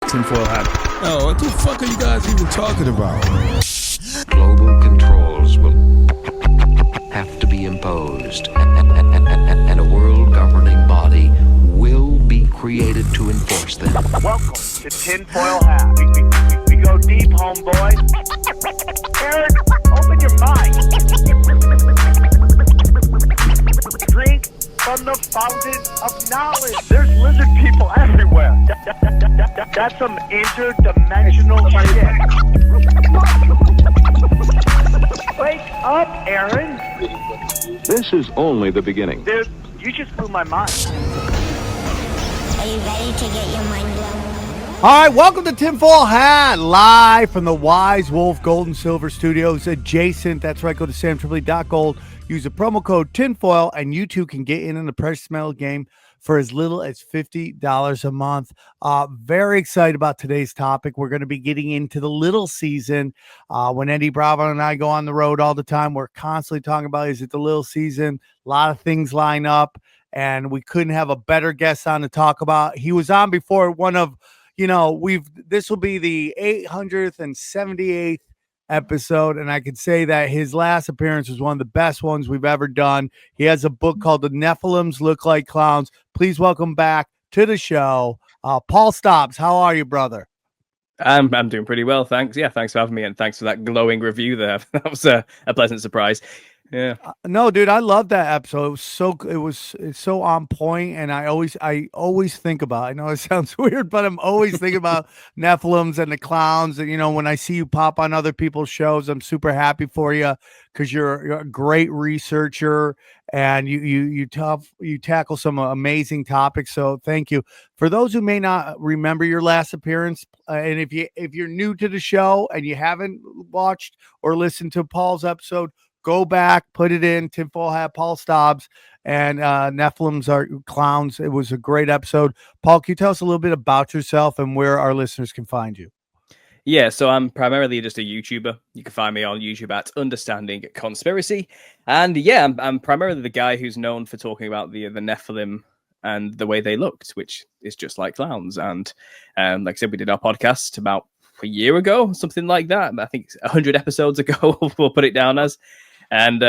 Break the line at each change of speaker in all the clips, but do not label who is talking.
Tinfoil hat. Oh, what the fuck are you guys even talking about?
Global controls will have to be imposed, and a world governing body will be created to enforce them.
Welcome to Tinfoil Hat. We go deep, homeboy. Aaron, open your mind. Drink from the fountain of knowledge. There's lizard people everywhere. That's some interdimensional shit. Wake up, Aaron.
This is only the beginning.
Dude, you just blew my mind.
Are you ready to get your mind blown?
All right, welcome to Tinfoil Hat, live from the Wise Wolf Gold and Silver Studios adjacent. That's right, go to samtripoli.gold, use the promo code TINFOIL, and you too can get in the precious metal game for as little as $50 a month. Very excited about today's topic. We're going to be getting into the little season. When Eddie Bravo and I go on the road all the time, we're constantly talking about, is it the little season? A lot of things line up, and we couldn't have a better guest on to talk about. He was on before one of, this will be the 878th episode, and I could say that his last appearance was one of the best ones we've ever done. He has a book called The Nephilims Look Like Clowns. Please welcome back to the show, Paul Stobbs. How are you, brother?
I'm doing pretty well, thanks. Yeah, thanks for having me, and thanks for that glowing review there. That was a pleasant surprise. Yeah.
No, dude, I love that episode. It's so on point, and I always think about, I know it sounds weird, but I'm always thinking about Nephilims and the clowns. And when I see you pop on other people's shows, I'm super happy for you because you're a great researcher, and you tackle some amazing topics. So thank you. For those who may not remember your last appearance, and if you're new to the show and you haven't watched or listened to Paul's episode, go back, put it in, Tinfoil Hat, Paul Stobbs, and Nephilims are clowns. It was a great episode. Paul, can you tell us a little bit about yourself and where our listeners can find you?
Yeah, so I'm primarily just a YouTuber. You can find me on YouTube at Understanding Conspiracy. And yeah, I'm primarily the guy who's known for talking about the Nephilim and the way they looked, which is just like clowns. And like I said, we did our podcast about a year ago, something like that. I think 100 episodes ago, we'll put it down as. And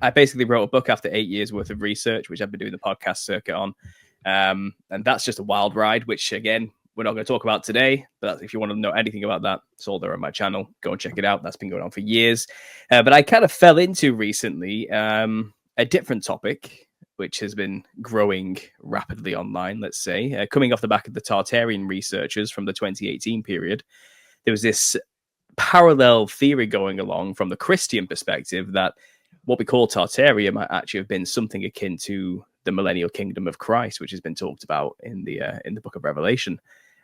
I basically wrote a book after 8 years worth of research, which I've been doing the podcast circuit on. And that's just a wild ride, which, again, we're not going to talk about today. But if you want to know anything about that, it's all there on my channel. Go and check it out. That's been going on for years. But I kind of fell into recently a different topic, which has been growing rapidly online, let's say. Coming off the back of the Tartarian researchers from the 2018 period, there was this parallel theory going along from the Christian perspective that what we call Tartaria might actually have been something akin to the millennial kingdom of Christ, which has been talked about in the book of Revelation.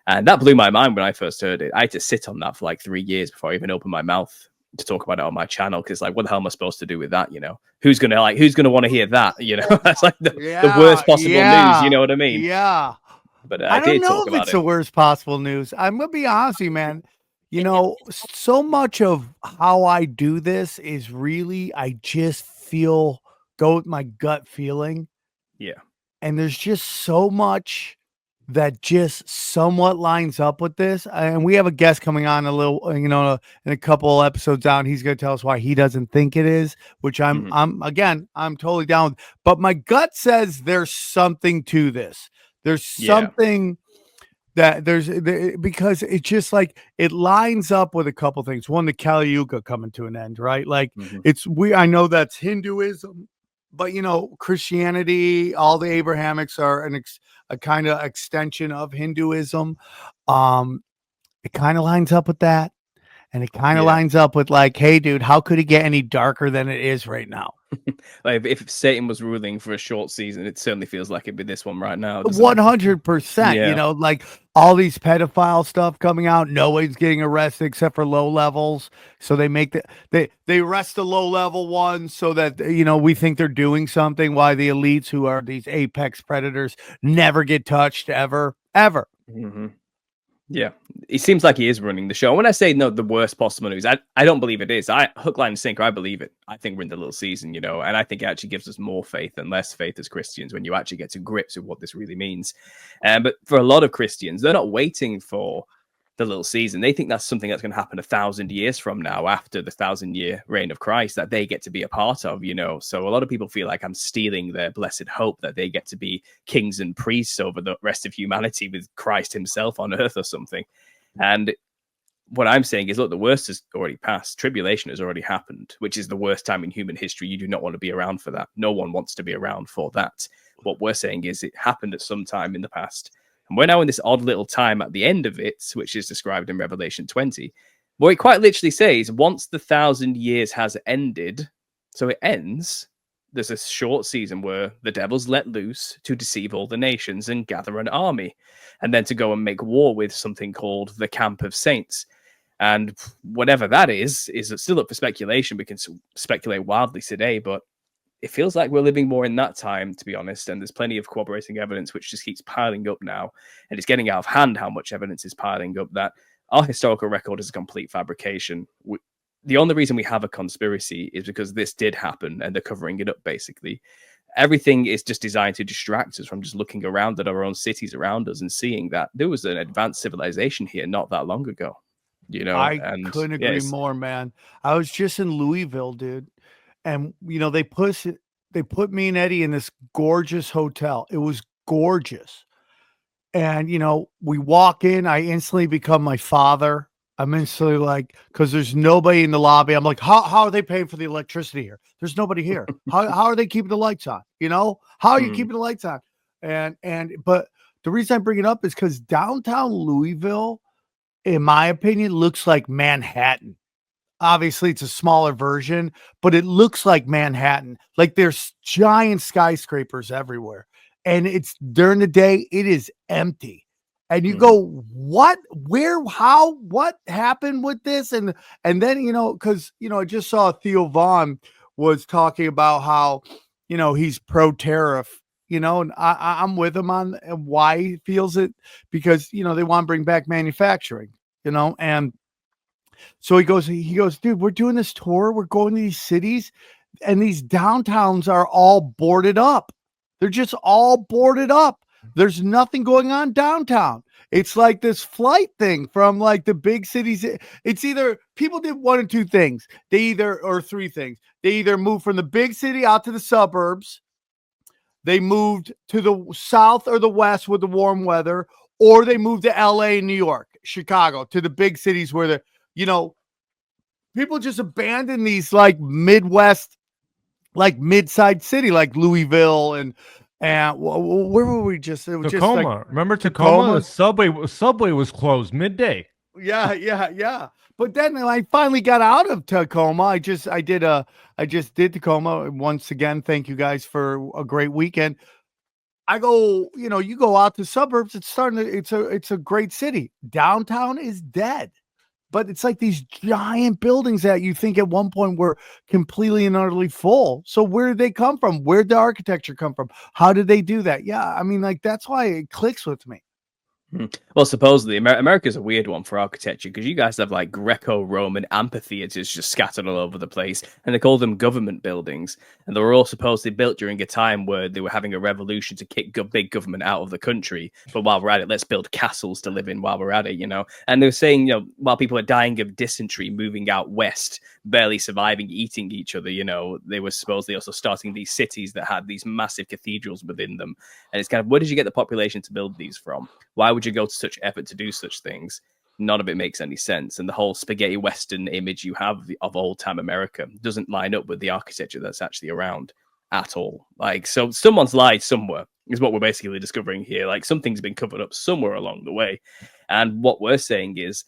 And that blew my mind when I first heard it. I had to sit on that for like 3 years before I even opened my mouth to talk about it on my channel, because like, what the hell am I supposed to do with that? Who's gonna want to hear that? That's like the worst possible news. You know what I mean?
Yeah.
But
I don't know if it's the worst possible news. I'm gonna be honest with you, man. So much of how I do this is really, I just go with my gut feeling.
Yeah.
And there's just so much that just somewhat lines up with this. And we have a guest coming on in a couple episodes down. He's going to tell us why he doesn't think it is, which I'm totally down with. But my gut says there's something to this. There's something that because it's just like it lines up with a couple things. One, the Kali Yuga coming to an end, right? Like I know that's Hinduism, but Christianity, all the Abrahamics are a kind of extension of Hinduism. It kind of lines up with that, and it kind of lines up with like, hey, dude, how could it get any darker than it is right now?
Like if Satan was ruling for a short season, it certainly feels like it'd be this one right now.
100%. Like all these pedophile stuff coming out, nobody's getting arrested except for low levels. So they make they arrest the low level ones so that we think they're doing something. Why the elites, who are these apex predators, never get touched ever.
Mm-hmm. Yeah, it seems like he is running the show. And when I say no, the worst possible news, I don't believe it is. I hook, line, and sinker. I believe it. I think we're in the little season, and I think it actually gives us more faith and less faith as Christians when you actually get to grips with what this really means. But for a lot of Christians, they're not waiting for the little season. They think that's something that's going to happen 1,000 years from now, after the 1,000-year reign of Christ, that they get to be a part of. So a lot of people feel like I'm stealing their blessed hope that they get to be kings and priests over the rest of humanity with Christ himself on earth or something. And what I'm saying is, look, the worst has already passed. Tribulation has already happened, which is the worst time in human history. You do not want to be around for that. No one wants to be around for that. What we're saying is it happened at some time in the past. And we're now in this odd little time at the end of it, which is described in Revelation 20, where it quite literally says, once the 1,000 years has ended, so it ends, there's a short season where the devil's let loose to deceive all the nations and gather an army, and then to go and make war with something called the camp of saints. And whatever that is still up for speculation. We can speculate wildly today, but it feels like we're living more in that time, to be honest. And there's plenty of corroborating evidence which just keeps piling up now. And it's getting out of hand how much evidence is piling up that our historical record is a complete fabrication. The only reason we have a conspiracy is because this did happen and they're covering it up, basically. Everything is just designed to distract us from just looking around at our own cities around us and seeing that there was an advanced civilization here not that long ago.
I couldn't agree more, man. I was just in Louisville, dude. And, they put me and Eddie in this gorgeous hotel. It was gorgeous. And, we walk in, I instantly become my father. I'm instantly like, because there's nobody in the lobby. I'm like, how are they paying for the electricity here? There's nobody here. How are they keeping the lights on? How are you keeping the lights on? But the reason I bring it up is because downtown Louisville, in my opinion, looks like Manhattan. Obviously, it's a smaller version, but it looks like Manhattan. Like there's giant skyscrapers everywhere. And it's during the day, it is empty. And you go, what, where, how, what happened with this? And then, because, I just saw Theo Vaughn was talking about how, he's pro-tariff, and I'm with him on why he feels it, because, they want to bring back manufacturing, and so he goes, dude, we're doing this tour. We're going to these cities and these downtowns are all boarded up. They're just all boarded up. There's nothing going on downtown. It's like this flight thing from like the big cities. It's either people did one of two things. Or three things. They either moved from the big city out to the suburbs. They moved to the south or the west with the warm weather, or they moved to LA, New York, Chicago, to the big cities where people just abandon these like Midwest, like mid-sized city, like Louisville and where were we just? It was
Tacoma.
Just like,
remember Tacoma? The subway was closed midday.
Yeah. But then I finally got out of Tacoma. I just did Tacoma once again. Thank you guys for a great weekend. I go, you go out to suburbs. It's a great city. Downtown is dead. But it's like these giant buildings that you think at one point were completely and utterly full. So where did they come from? Where did the architecture come from? How did they do that? Yeah, I mean, like, that's why it clicks with me.
Well, supposedly America's a weird one for architecture because you guys have like Greco-Roman amphitheaters just scattered all over the place, and they call them government buildings. And they were all supposedly built during a time where they were having a revolution to kick big government out of the country. But while we're at it, let's build castles to live in while we're at it, And they were saying, while people are dying of dysentery, moving out west, barely surviving, eating each other, they were supposedly also starting these cities that had these massive cathedrals within them. And it's kind of, where did you get the population to build these from? Why would you go to such effort to do such things? None of it makes any sense. And the whole spaghetti Western image you have of old time America doesn't line up with the architecture that's actually around at all. Like, so someone's lied somewhere is what we're basically discovering here. Like, something's been covered up somewhere along the way. And what we're saying is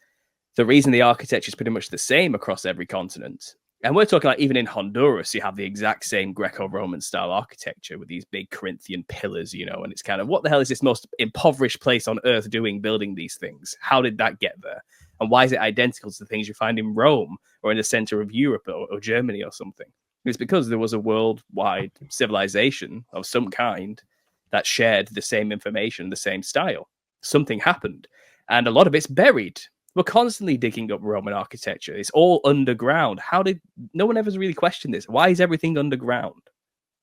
the reason the architecture is pretty much the same across every continent. And we're talking like even in Honduras, you have the exact same Greco-Roman style architecture with these big Corinthian pillars, and it's kind of, what the hell is this most impoverished place on earth building these things? How did that get there? And why is it identical to the things you find in Rome or in the center of Europe or Germany or something? It's because there was a worldwide civilization of some kind that shared the same information, the same style. Something happened. and a lot of it's buried. We're constantly digging up Roman architecture. It's all underground. No one ever really questioned this. Why is everything underground?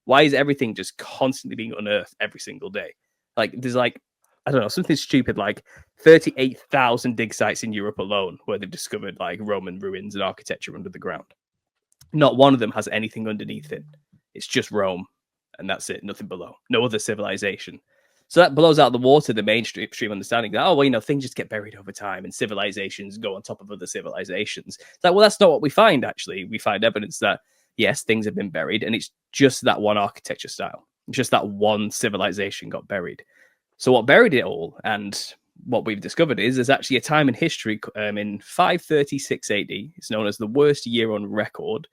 Why is everything just constantly being unearthed every single day? Like, there's like, I don't know, something stupid like 38,000 dig sites in Europe alone where they've discovered like Roman ruins and architecture under the ground. Not one of them has anything underneath it. It's just Rome, and that's it, nothing below. No other civilization. So that blows out the water the mainstream understanding that, oh, well, you know, things just get buried over time and civilizations go on top of other civilizations. It's like, well, that's not what we find, actually. We find evidence that, yes, things have been buried, and it's just that one architecture style. Just that one civilization got buried. So what buried it all, and what we've discovered is there's actually a time in history in 536 AD. It's known as the worst year on record.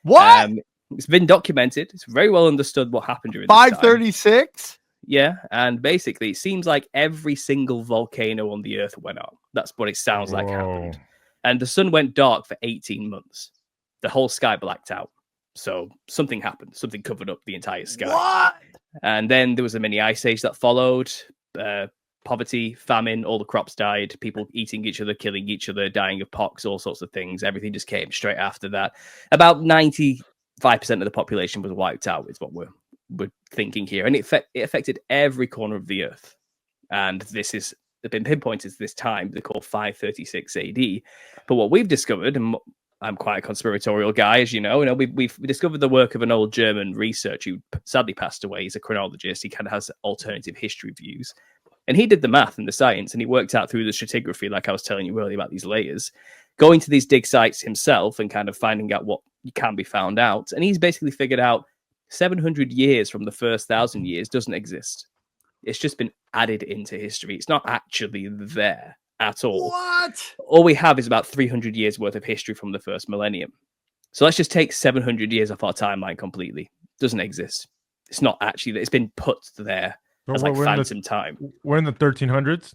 What?
It's been documented. It's very well understood what happened during this time.
536?
Yeah, and basically, it seems like every single volcano on the Earth went up. That's what it sounds like happened. And the sun went dark for 18 months. The whole sky blacked out. So something happened. Something covered up the entire sky.
What?
And then there was a mini ice age that followed. Poverty, famine, all the crops died. People eating each other, killing each other, dying of pox, all sorts of things. Everything just came straight after that. About 95% of the population was wiped out, is what we're thinking here, and it affected every corner of the Earth. And this has been pinpointed to this time they call 536 AD. But what we've discovered, and I'm quite a conspiratorial guy, as you know, we've discovered the work of an old German researcher who sadly passed away. He's a chronologist. He kind of has alternative history views, and he did the math and the science, and he worked out through the stratigraphy, like I was telling you earlier about these layers, going to these dig sites himself and kind of finding out what can be found out. And he's basically figured out 700 years from the first 1,000 years doesn't exist. It's just been added into history. It's not actually there at all.
What?
All we have is about 300 years worth of history from the first millennium. So let's just take 700 years off our timeline completely. Doesn't exist. It's not actually, it's been put there as like phantom time.
We're in the 1300s.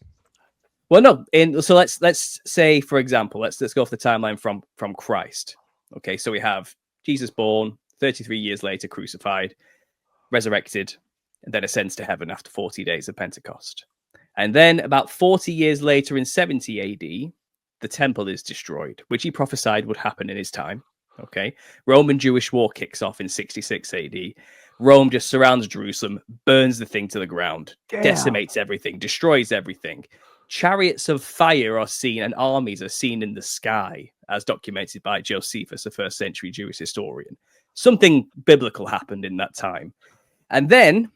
Well, no. So let's say, for example, let's go off the timeline from Christ. Okay, so we have Jesus born, 33 years later, crucified, resurrected, and then ascends to heaven after 40 days of Pentecost. And then about 40 years later in 70 AD, the temple is destroyed, which he prophesied would happen in his time. Okay. Roman-Jewish war kicks off in 66 AD. Rome just surrounds Jerusalem, burns the thing to the ground, decimates everything, destroys everything. Chariots of fire are seen and armies are seen in the sky, as documented by Josephus, a first century Jewish historian. Something biblical happened in that time. And then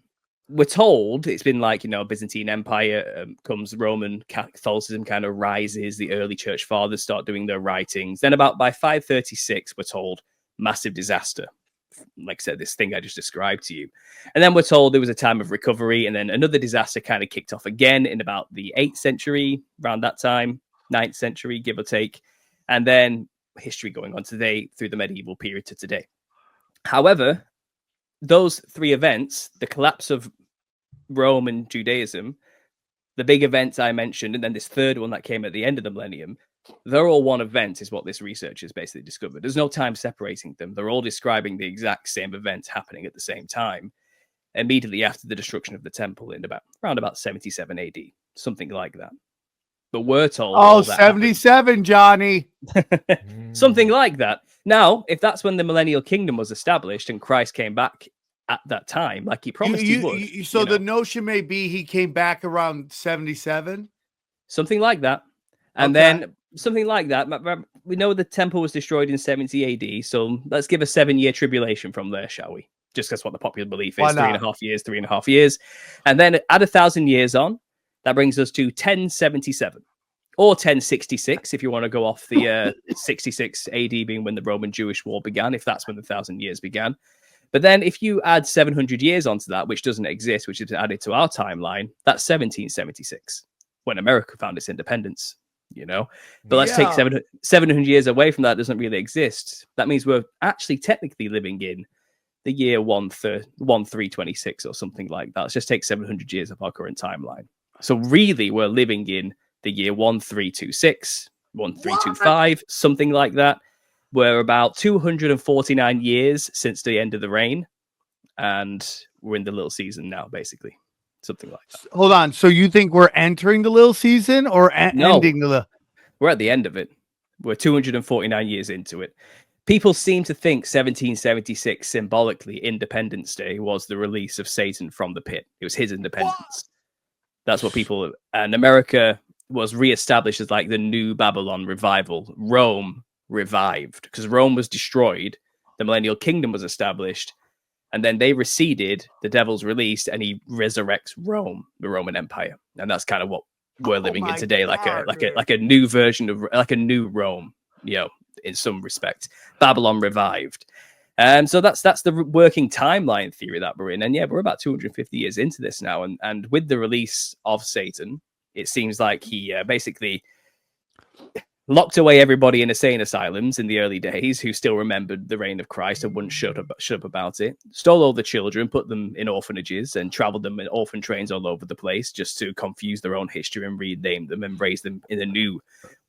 we're told it's been like, Byzantine Empire comes, Roman Catholicism kind of rises, the early church fathers start doing their writings. Then by 536, we're told massive disaster. Like I said, this thing I just described to you. And then we're told there was a time of recovery, and then another disaster kind of kicked off again in about the 8th century, around that time, 9th century, give or take. And then history going on today through the medieval period to today. However, those three events, the collapse of Rome and Judaism, the big events I mentioned, and then this third one that came at the end of the millennium, they're all one event, is what this research has basically discovered. There's no time separating them. They're all describing the exact same events happening at the same time, immediately after the destruction of the temple in around about 77 AD, something like that. But we're told...
Oh, 77, Johnny.
Something like that. Now, if that's when the millennial kingdom was established and Christ came back at that time, like he promised he would.
So the notion may be he came back around 77?
Something like that. And then something like that. We know the temple was destroyed in 70 AD, so let's give a 7-year tribulation from there, shall we? Just that's what the popular belief is. 3.5 years. And then add 1,000 years on, that brings us to 1077. Or 1066, if you want to go off the 66 AD being when the Roman-Jewish War began, if that's when the 1,000 years began. But then if you add 700 years onto that, which doesn't exist, which is added to our timeline, that's 1776, when America found its independence, But let's take 700 years away from that, doesn't really exist. That means we're actually technically living in the year 1326 or something like that. Let's just take 700 years of our current timeline. So really, we're living in the year 1326, 1325, something like that. We're about 249 years since the end of the reign, and we're in the little season now, basically. something like that.
Hold on. So you think we're entering the little season or
No.
ending the little?
We're at the end of it. We're 249 years into it. People seem to think 1776, symbolically, Independence Day, was the release of Satan from the pit. It was his independence. That's what people... And America was reestablished as like the new Babylon revival. Rome revived because Rome was destroyed. The millennial kingdom was established. And then they receded. The devil's released and he resurrects Rome, the Roman Empire. And that's kind of what we're living in today, like a new version of like a new Rome, in some respect. Babylon revived. So that's the working timeline theory that we're in. And yeah, we're about 250 years into this now. And with the release of Satan, it seems like he basically locked away everybody in insane asylums in the early days who still remembered the reign of Christ and wouldn't shut up about it. Stole all the children, put them in orphanages, and traveled them in orphan trains all over the place just to confuse their own history and rename them and raise them in a new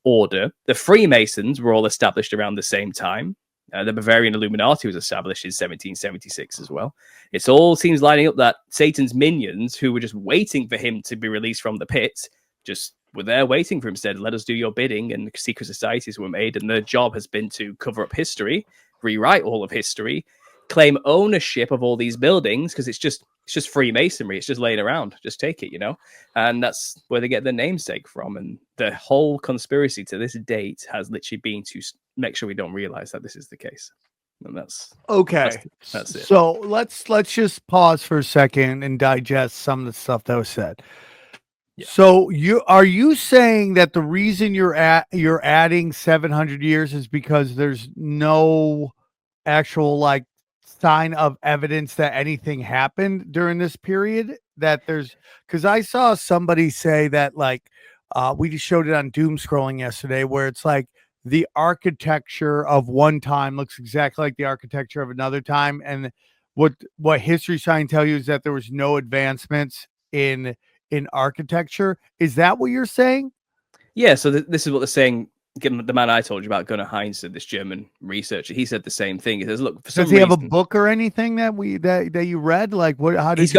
order. The Freemasons were all established around the same time. The Bavarian Illuminati was established in 1776 as well. It all seems lining up that Satan's minions, who were just waiting for him to be released from the pit, just were there waiting for him, said, let us do your bidding, and secret societies were made, and their job has been to cover up history, rewrite all of history, claim ownership of all these buildings, because it's just Freemasonry, it's just laying around, just take it, and that's where they get their namesake from. And the whole conspiracy to this date has literally been to make sure we don't realize that this is the case. And that's
okay.
That's it.
So let's just pause for a second and digest some of the stuff that was said. Yeah. So are you saying that the reason you're adding 700 years is because there's no actual like sign of evidence that anything happened during this period? That there's, because I saw somebody say that like we just showed it on doom scrolling yesterday, where it's like the architecture of one time looks exactly like the architecture of another time, and what history's trying to tell you is that there was no advancements in architecture. Is that what you're saying?
Yeah, so this is what they're saying. The man I told you about, Gunnar Heinze, this German researcher, he said the same thing. He says, "Look, for
does he have a book or anything that you read? Like, what? How did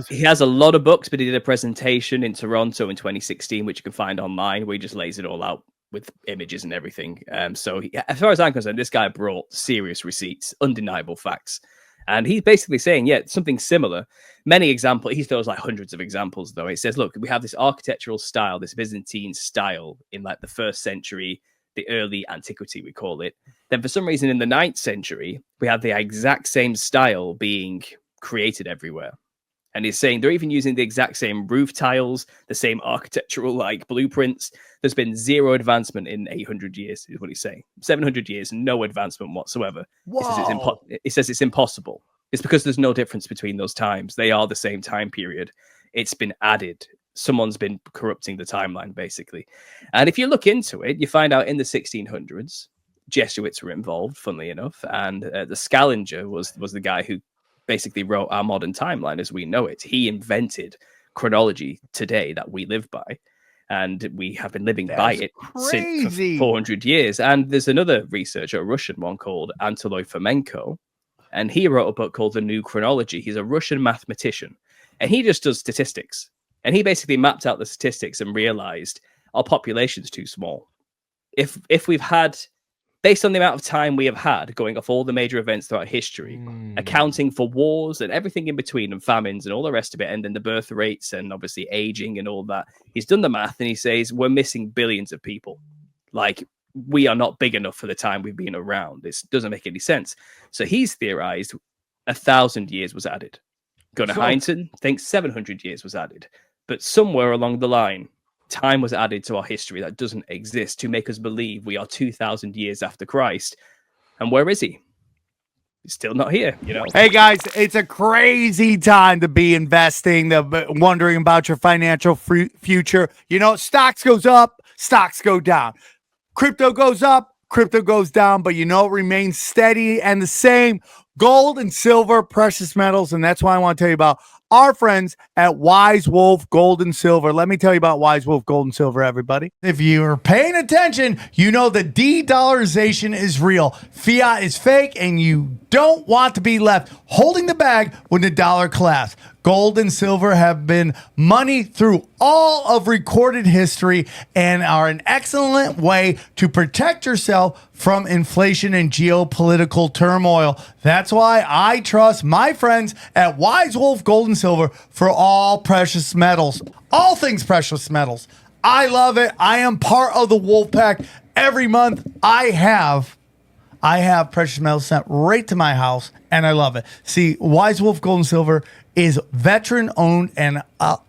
he has a lot of books, but he did a presentation in Toronto in 2016, which you can find online, where he just lays it all out with images and everything. So as far as I'm concerned, this guy brought serious receipts, undeniable facts. And he's basically saying, yeah, something similar. Many examples. He throws like hundreds of examples, though. He says, look, we have this architectural style, this Byzantine style in like the 1st century, the early antiquity, we call it. Then for some reason in the 9th century, we have the exact same style being created everywhere. And he's saying they're even using the exact same roof tiles, the same architectural like blueprints. There's been zero advancement in 800 years, is what he's saying. 700 years, no advancement whatsoever. He says it's impossible. It's because there's no difference between those times. They are the same time period. It's been added. Someone's been corrupting the timeline, basically. And if you look into it, you find out in the 1600s, Jesuits were involved, funnily enough. And the Scaliger was the guy who basically wrote our modern timeline as we know it. He invented chronology today that we live by, and we have been living by it since for 400 years. And there's another researcher, a Russian one called Anatoly Fomenko, and he wrote a book called The New Chronology. He's a Russian mathematician, and he just does statistics. And he basically mapped out the statistics and realized our population's too small. If we've had, based on the amount of time we have had going off all the major events throughout history, accounting for wars and everything in between and famines and all the rest of it, and then the birth rates and obviously aging and all that, he's done the math and he says we're missing billions of people. Like, we are not big enough for the time we've been around. This doesn't make any sense. So he's theorized 1,000 years was added. Gunnar Heinze thinks 700 years was added. But somewhere along the line, time was added to our history that doesn't exist to make us believe we are 2,000 years after Christ. And where is he? He's still not here,
Hey, guys, it's a crazy time to be investing, wondering about your financial future. Stocks goes up, stocks go down. Crypto goes up, crypto goes down, but it remains steady and the same. Gold and silver, precious metals, and that's why I want to tell you about our friends at Wise Wolf Gold and Silver. Let me tell you about Wise Wolf Gold and Silver, everybody. If you're paying attention, you know the de-dollarization is real. Fiat is fake, and you don't want to be left holding the bag when the dollar collapses. Gold and silver have been money through all of recorded history and are an excellent way to protect yourself from inflation and geopolitical turmoil. That's why I trust my friends at Wise Wolf Gold and Silver for all precious metals, all things precious metals. I love it. I am part of the Wolf Pack. Every month I have precious metals sent right to my house, and I love it. See, Wise Wolf Gold and Silver is veteran owned and A+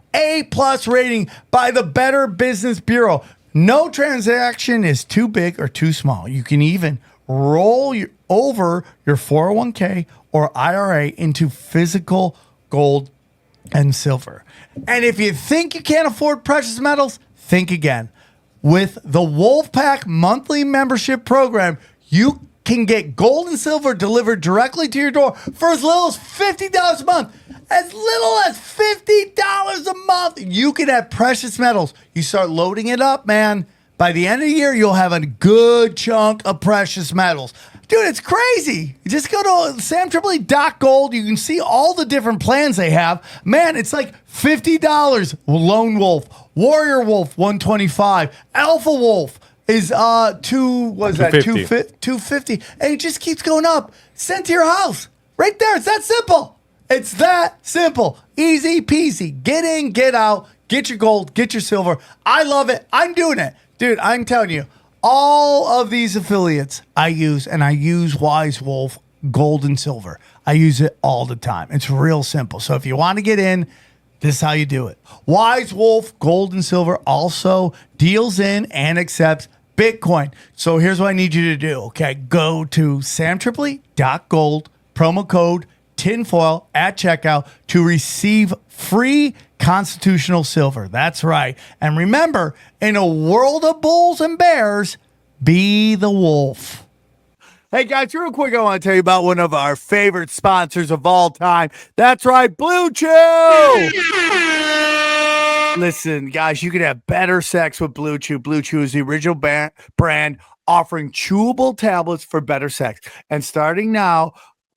rating by the Better Business Bureau. No transaction is too big or too small. You can even roll over your 401k or IRA into physical gold and silver. And if you think you can't afford precious metals, think again. With the Wolfpack monthly membership program, you can get gold and silver delivered directly to your door for as little as $50 a month. As little as $50 a month. You can have precious metals. You start loading it up, man. By the end of the year, you'll have a good chunk of precious metals. Dude, it's crazy. You just go to samtripoli.gold. You can see all the different plans they have. Man, it's like $50. Lone Wolf, Warrior Wolf, $125. Alpha Wolf is $250. And it just keeps going up. Sent to your house. Right there. It's that simple. It's that simple. Easy peasy. Get in, get out, get your gold, get your silver. I love it. I'm doing it. Dude, I'm telling you, all of these affiliates I use, and I use Wise Wolf Gold and Silver. I use it all the time. It's real simple. So if you want to get in, this is how you do it. Wise Wolf Gold and Silver also deals in and accepts Bitcoin. So here's what I need you to do, okay? Go to samtripoli.gold, promo code tinfoil at checkout to receive free constitutional silver. That's right. And remember, in a world of bulls and bears, be the wolf. Hey guys, real quick, I want to tell you about one of our favorite sponsors of all time. That's right, Blue Chew. Listen, guys, you can have better sex with Blue Chew. Blue Chew is the original brand offering chewable tablets for better sex. And starting now,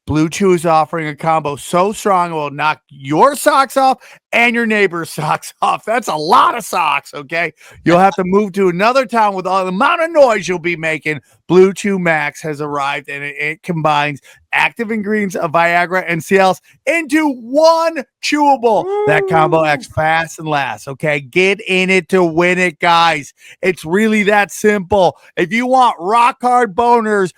Blue Chew is offering a combo so strong it will knock your socks off and your neighbor's socks off. That's a lot of socks, okay? You'll have to move to another town with all the amount of noise you'll be making. Blue Chew Max has arrived, and it combines active ingredients of Viagra and Cialis into one chewable. That combo acts fast and lasts, okay? Get in it to win it, guys. It's really that simple. If you want rock hard boners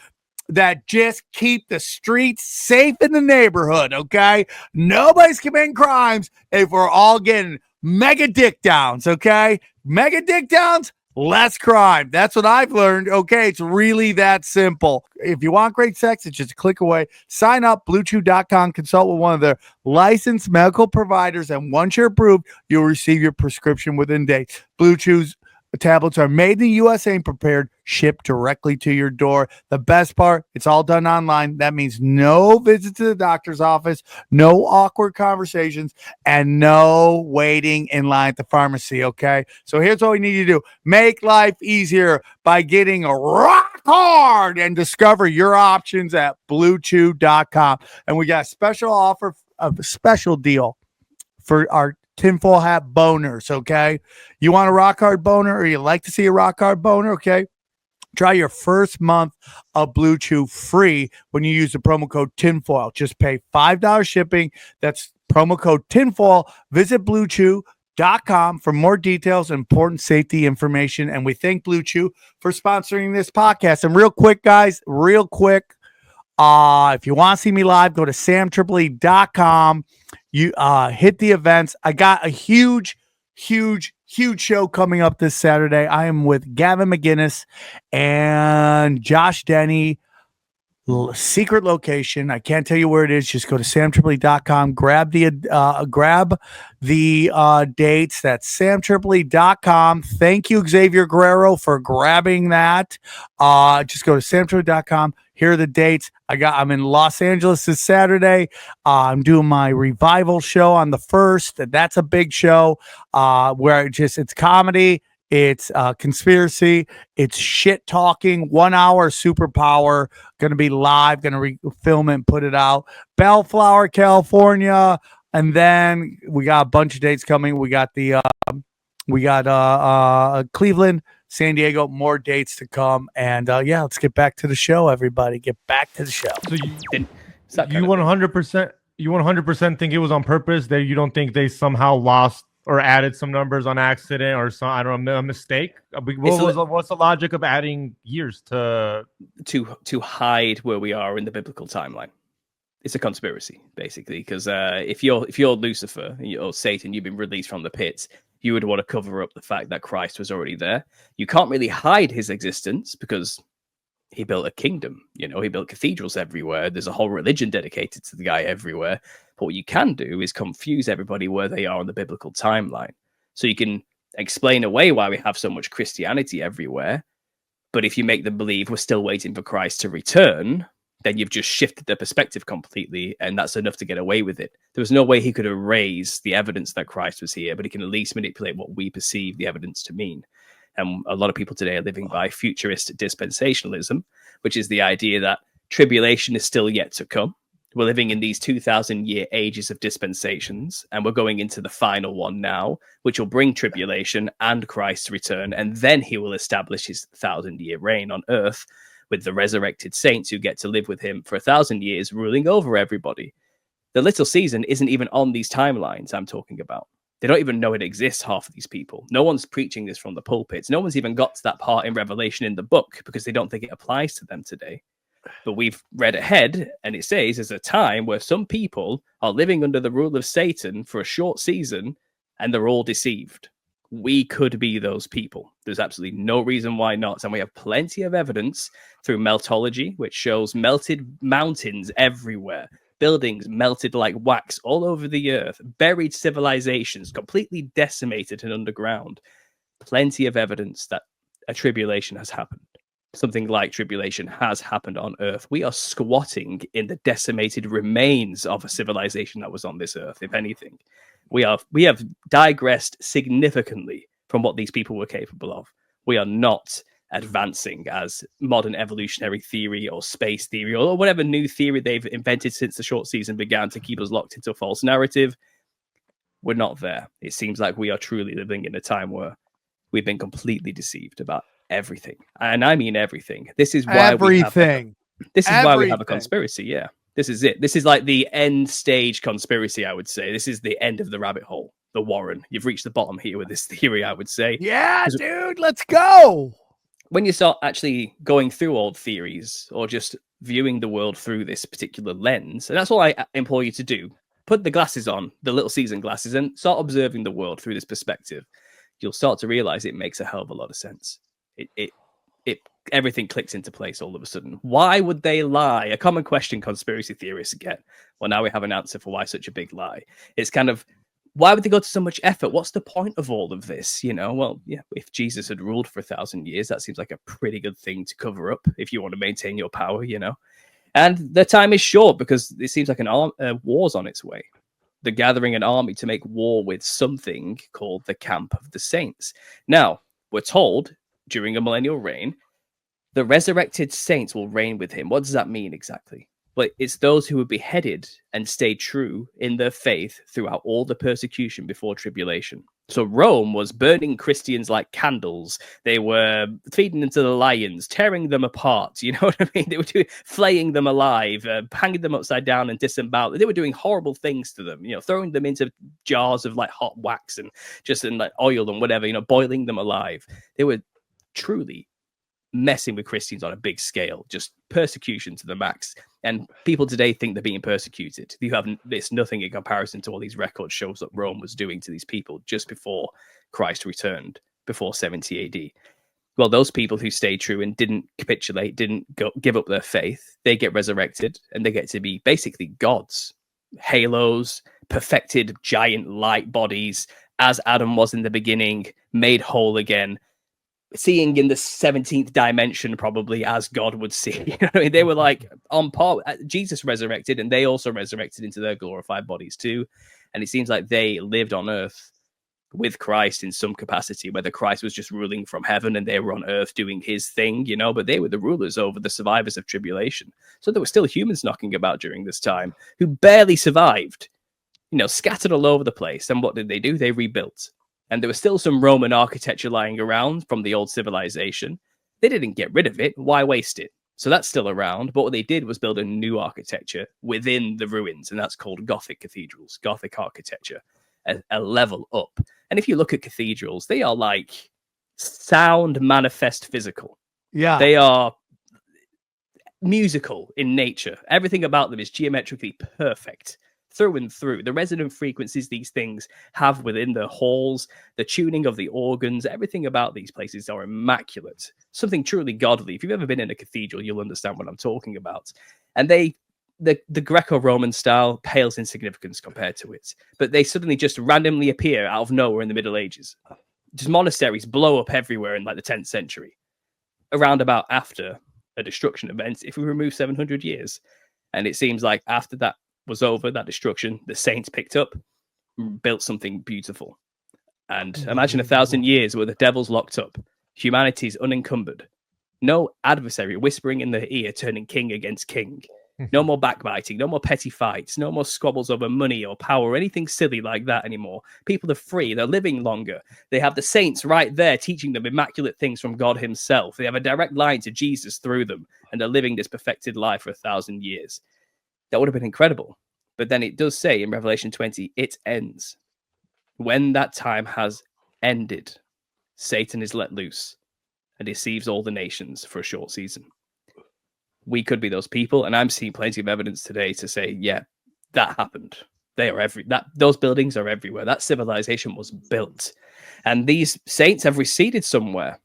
that just keep the streets safe in the neighborhood, okay? Nobody's committing crimes if we're all getting mega dick downs, okay? Mega dick downs, less crime. That's what I've learned, okay? It's really that simple. If you want great sex, it's just a click away. Sign up, BlueChew.com, consult with one of their licensed medical providers, and once you're approved, you'll receive your prescription within days. Blue Chew's tablets are made in the USA and prepared, shipped directly to your door. The best part, it's all done online. That means no visit to the doctor's office, no awkward conversations, and no waiting in line at the pharmacy, okay? So here's what we need you to do. Make life easier by getting a rock hard and discover your options at BlueChew.com. And we got a special offer, a special deal for our tinfoil hat boners, okay? You want a rock hard boner, or you like to see a rock hard boner, okay? Try your first month of Blue Chew free when you use the promo code tinfoil. Just pay $5 shipping. That's promo code tinfoil. Visit BlueChew.com for more details and important safety information. And we thank Blue Chew for sponsoring this podcast. And real quick, guys, real quick, if you want to see me live, go to samtripoli.com. You hit the events. I got a huge show coming up this Saturday. I am with Gavin McGinnis and Josh Denny secret location. I can't tell you where it is. Just go to samtripoli.com, grab the dates. That's samtripoli.com. Thank you, Xavier Guerrero, for grabbing that. Just go to samtripoli.com. Here are the dates. I'm in Los Angeles this Saturday. I'm doing my revival show on the 1st. That's a big show where it's comedy. It's conspiracy. It's shit talking. 1 hour superpower. Going to be live. Going to film it and put it out. Bellflower, California. And then we got a bunch of dates coming. We got Cleveland, San Diego, more dates to come. And yeah, let's get back to the show, everybody. Get back to the show.
So you 100% think it was on purpose? That you don't think they somehow lost or added some numbers on accident or some, I don't know, a mistake? What's the logic of adding years to
hide where we are in the biblical timeline? It's a conspiracy, basically, because if you're Lucifer or Satan, you've been released from the pits, you would want to cover up the fact that Christ was already there. You can't really hide his existence because he built a kingdom. He built cathedrals everywhere. There's a whole religion dedicated to the guy everywhere. But what you can do is confuse everybody where they are on the biblical timeline. So you can explain away why we have so much Christianity everywhere. But if you make them believe we're still waiting for Christ to return, then you've just shifted the perspective completely, and that's enough to get away with it. There was no way he could erase the evidence that Christ was here, but he can at least manipulate what we perceive the evidence to mean. And a lot of people today are living by futurist dispensationalism, which is the idea that tribulation is still yet to come. We're living in these 2,000-year ages of dispensations, and we're going into the final one now, which will bring tribulation and Christ's return, and then he will establish his 1,000-year reign on earth with the resurrected saints who get to live with him for 1,000 years, ruling over everybody. The little season isn't even on these timelines I'm talking about. They don't even know it exists, half of these people. No one's preaching this from the pulpits. No one's even got to that part in Revelation in the book because they don't think it applies to them today. But we've read ahead, and it says there's a time where some people are living under the rule of Satan for a short season, and they're all deceived. We could be those people. There's absolutely no reason why not. And we have plenty of evidence through meltology, which shows melted mountains everywhere, buildings melted like wax all over the earth, buried civilizations completely decimated and underground. Plenty of evidence that a tribulation has happened. Something like tribulation has happened on earth. We are squatting in the decimated remains of a civilization that was on this earth, if anything. We have digressed significantly from what these people were capable of. We are not advancing as modern evolutionary theory or space theory or whatever new theory they've invented since the short season began to keep us locked into a false narrative. We're not there. It seems like we are truly living in a time where we've been completely deceived about everything. And I mean everything. This is why we have a conspiracy. Yeah. This is it. This is like the end stage conspiracy, I would say. This is the end of the rabbit hole, the Warren. You've reached the bottom here with this theory, I would say.
Yeah, dude, let's go.
When you start actually going through old theories or just viewing the world through this particular lens, and that's all I implore you to do, put the glasses on, the little season glasses, and start observing the world through this perspective. You'll start to realize it makes a hell of a lot of sense. Everything clicks into place all of a sudden. Why would they lie? A common question conspiracy theorists get. Well, now we have an answer for why such a big lie. It's kind of, why would they go to so much effort? What's the point of all of this? Well, yeah, if Jesus had ruled for 1,000 years, that seems like a pretty good thing to cover up if you want to maintain your power, And the time is short because it seems like a war's on its way. They're gathering an army to make war with something called the Camp of the Saints. Now, we're told during a millennial reign, the resurrected saints will reign with him. What does that mean exactly? Well, it's those who were beheaded and stayed true in their faith throughout all the persecution before tribulation. So Rome was burning Christians like candles. They were feeding them to the lions, tearing them apart. You know what I mean? They were flaying them alive, hanging them upside down and disemboweled. They were doing horrible things to them, throwing them into jars of like hot wax and just in like oil and whatever, boiling them alive. They were truly messing with Christians on a big scale, just persecution to the max. And people today think they're being persecuted. It's nothing in comparison to all these records shows that Rome was doing to these people just before Christ returned, before 70 AD. Well, those people who stayed true and didn't capitulate, didn't give up their faith, they get resurrected and they get to be basically gods, halos, perfected giant light bodies, as Adam was in the beginning, made whole again, seeing in the 17th dimension, probably as God would see. You know what I mean? They were like on par. Jesus resurrected, and they also resurrected into their glorified bodies too. And it seems like they lived on earth with Christ in some capacity, whether Christ was just ruling from heaven and they were on earth doing his thing, you know, but they were the rulers over the survivors of tribulation. So there were still humans knocking about during this time who barely survived, you know, scattered all over the place. And what did they do? They rebuilt. And there was still some Roman architecture lying around from the old civilization. They didn't get rid of it. Why waste it? So that's still around. But what they did was build a new architecture within the ruins. And that's called Gothic cathedrals, Gothic architecture, a level up. And if you look at cathedrals, they are like sound manifest physical.
Yeah.
They are musical in nature. Everything about them is geometrically perfect through and through. The resonant frequencies these things have within the halls, the tuning of the organs, everything about these places are immaculate. Something truly godly. If you've ever been in a cathedral, you'll understand what I'm talking about. And the Greco-Roman style pales in significance compared to it. But they suddenly just randomly appear out of nowhere in the Middle Ages. Just monasteries blow up everywhere in like the 10th century. Around about after a destruction event, if we remove 700 years. And it seems like after that was over, that destruction, the saints picked up, built something beautiful. And imagine 1,000 years where the devil's locked up. Humanity's unencumbered. No adversary whispering in their ear, turning king against king. No more backbiting, no more petty fights, no more squabbles over money or power or anything silly like that anymore. People are free, they're living longer. They have the saints right there teaching them immaculate things from God himself. They have a direct line to Jesus through them, and they're living this perfected life for 1,000 years. That would have been incredible. But then it does say in Revelation 20, it ends. When that time has ended, Satan is let loose and deceives all the nations for a short season. We could be those people, and I'm seeing plenty of evidence today to say, yeah, that happened. They are those buildings are everywhere. That civilization was built, and these saints have receded somewhere.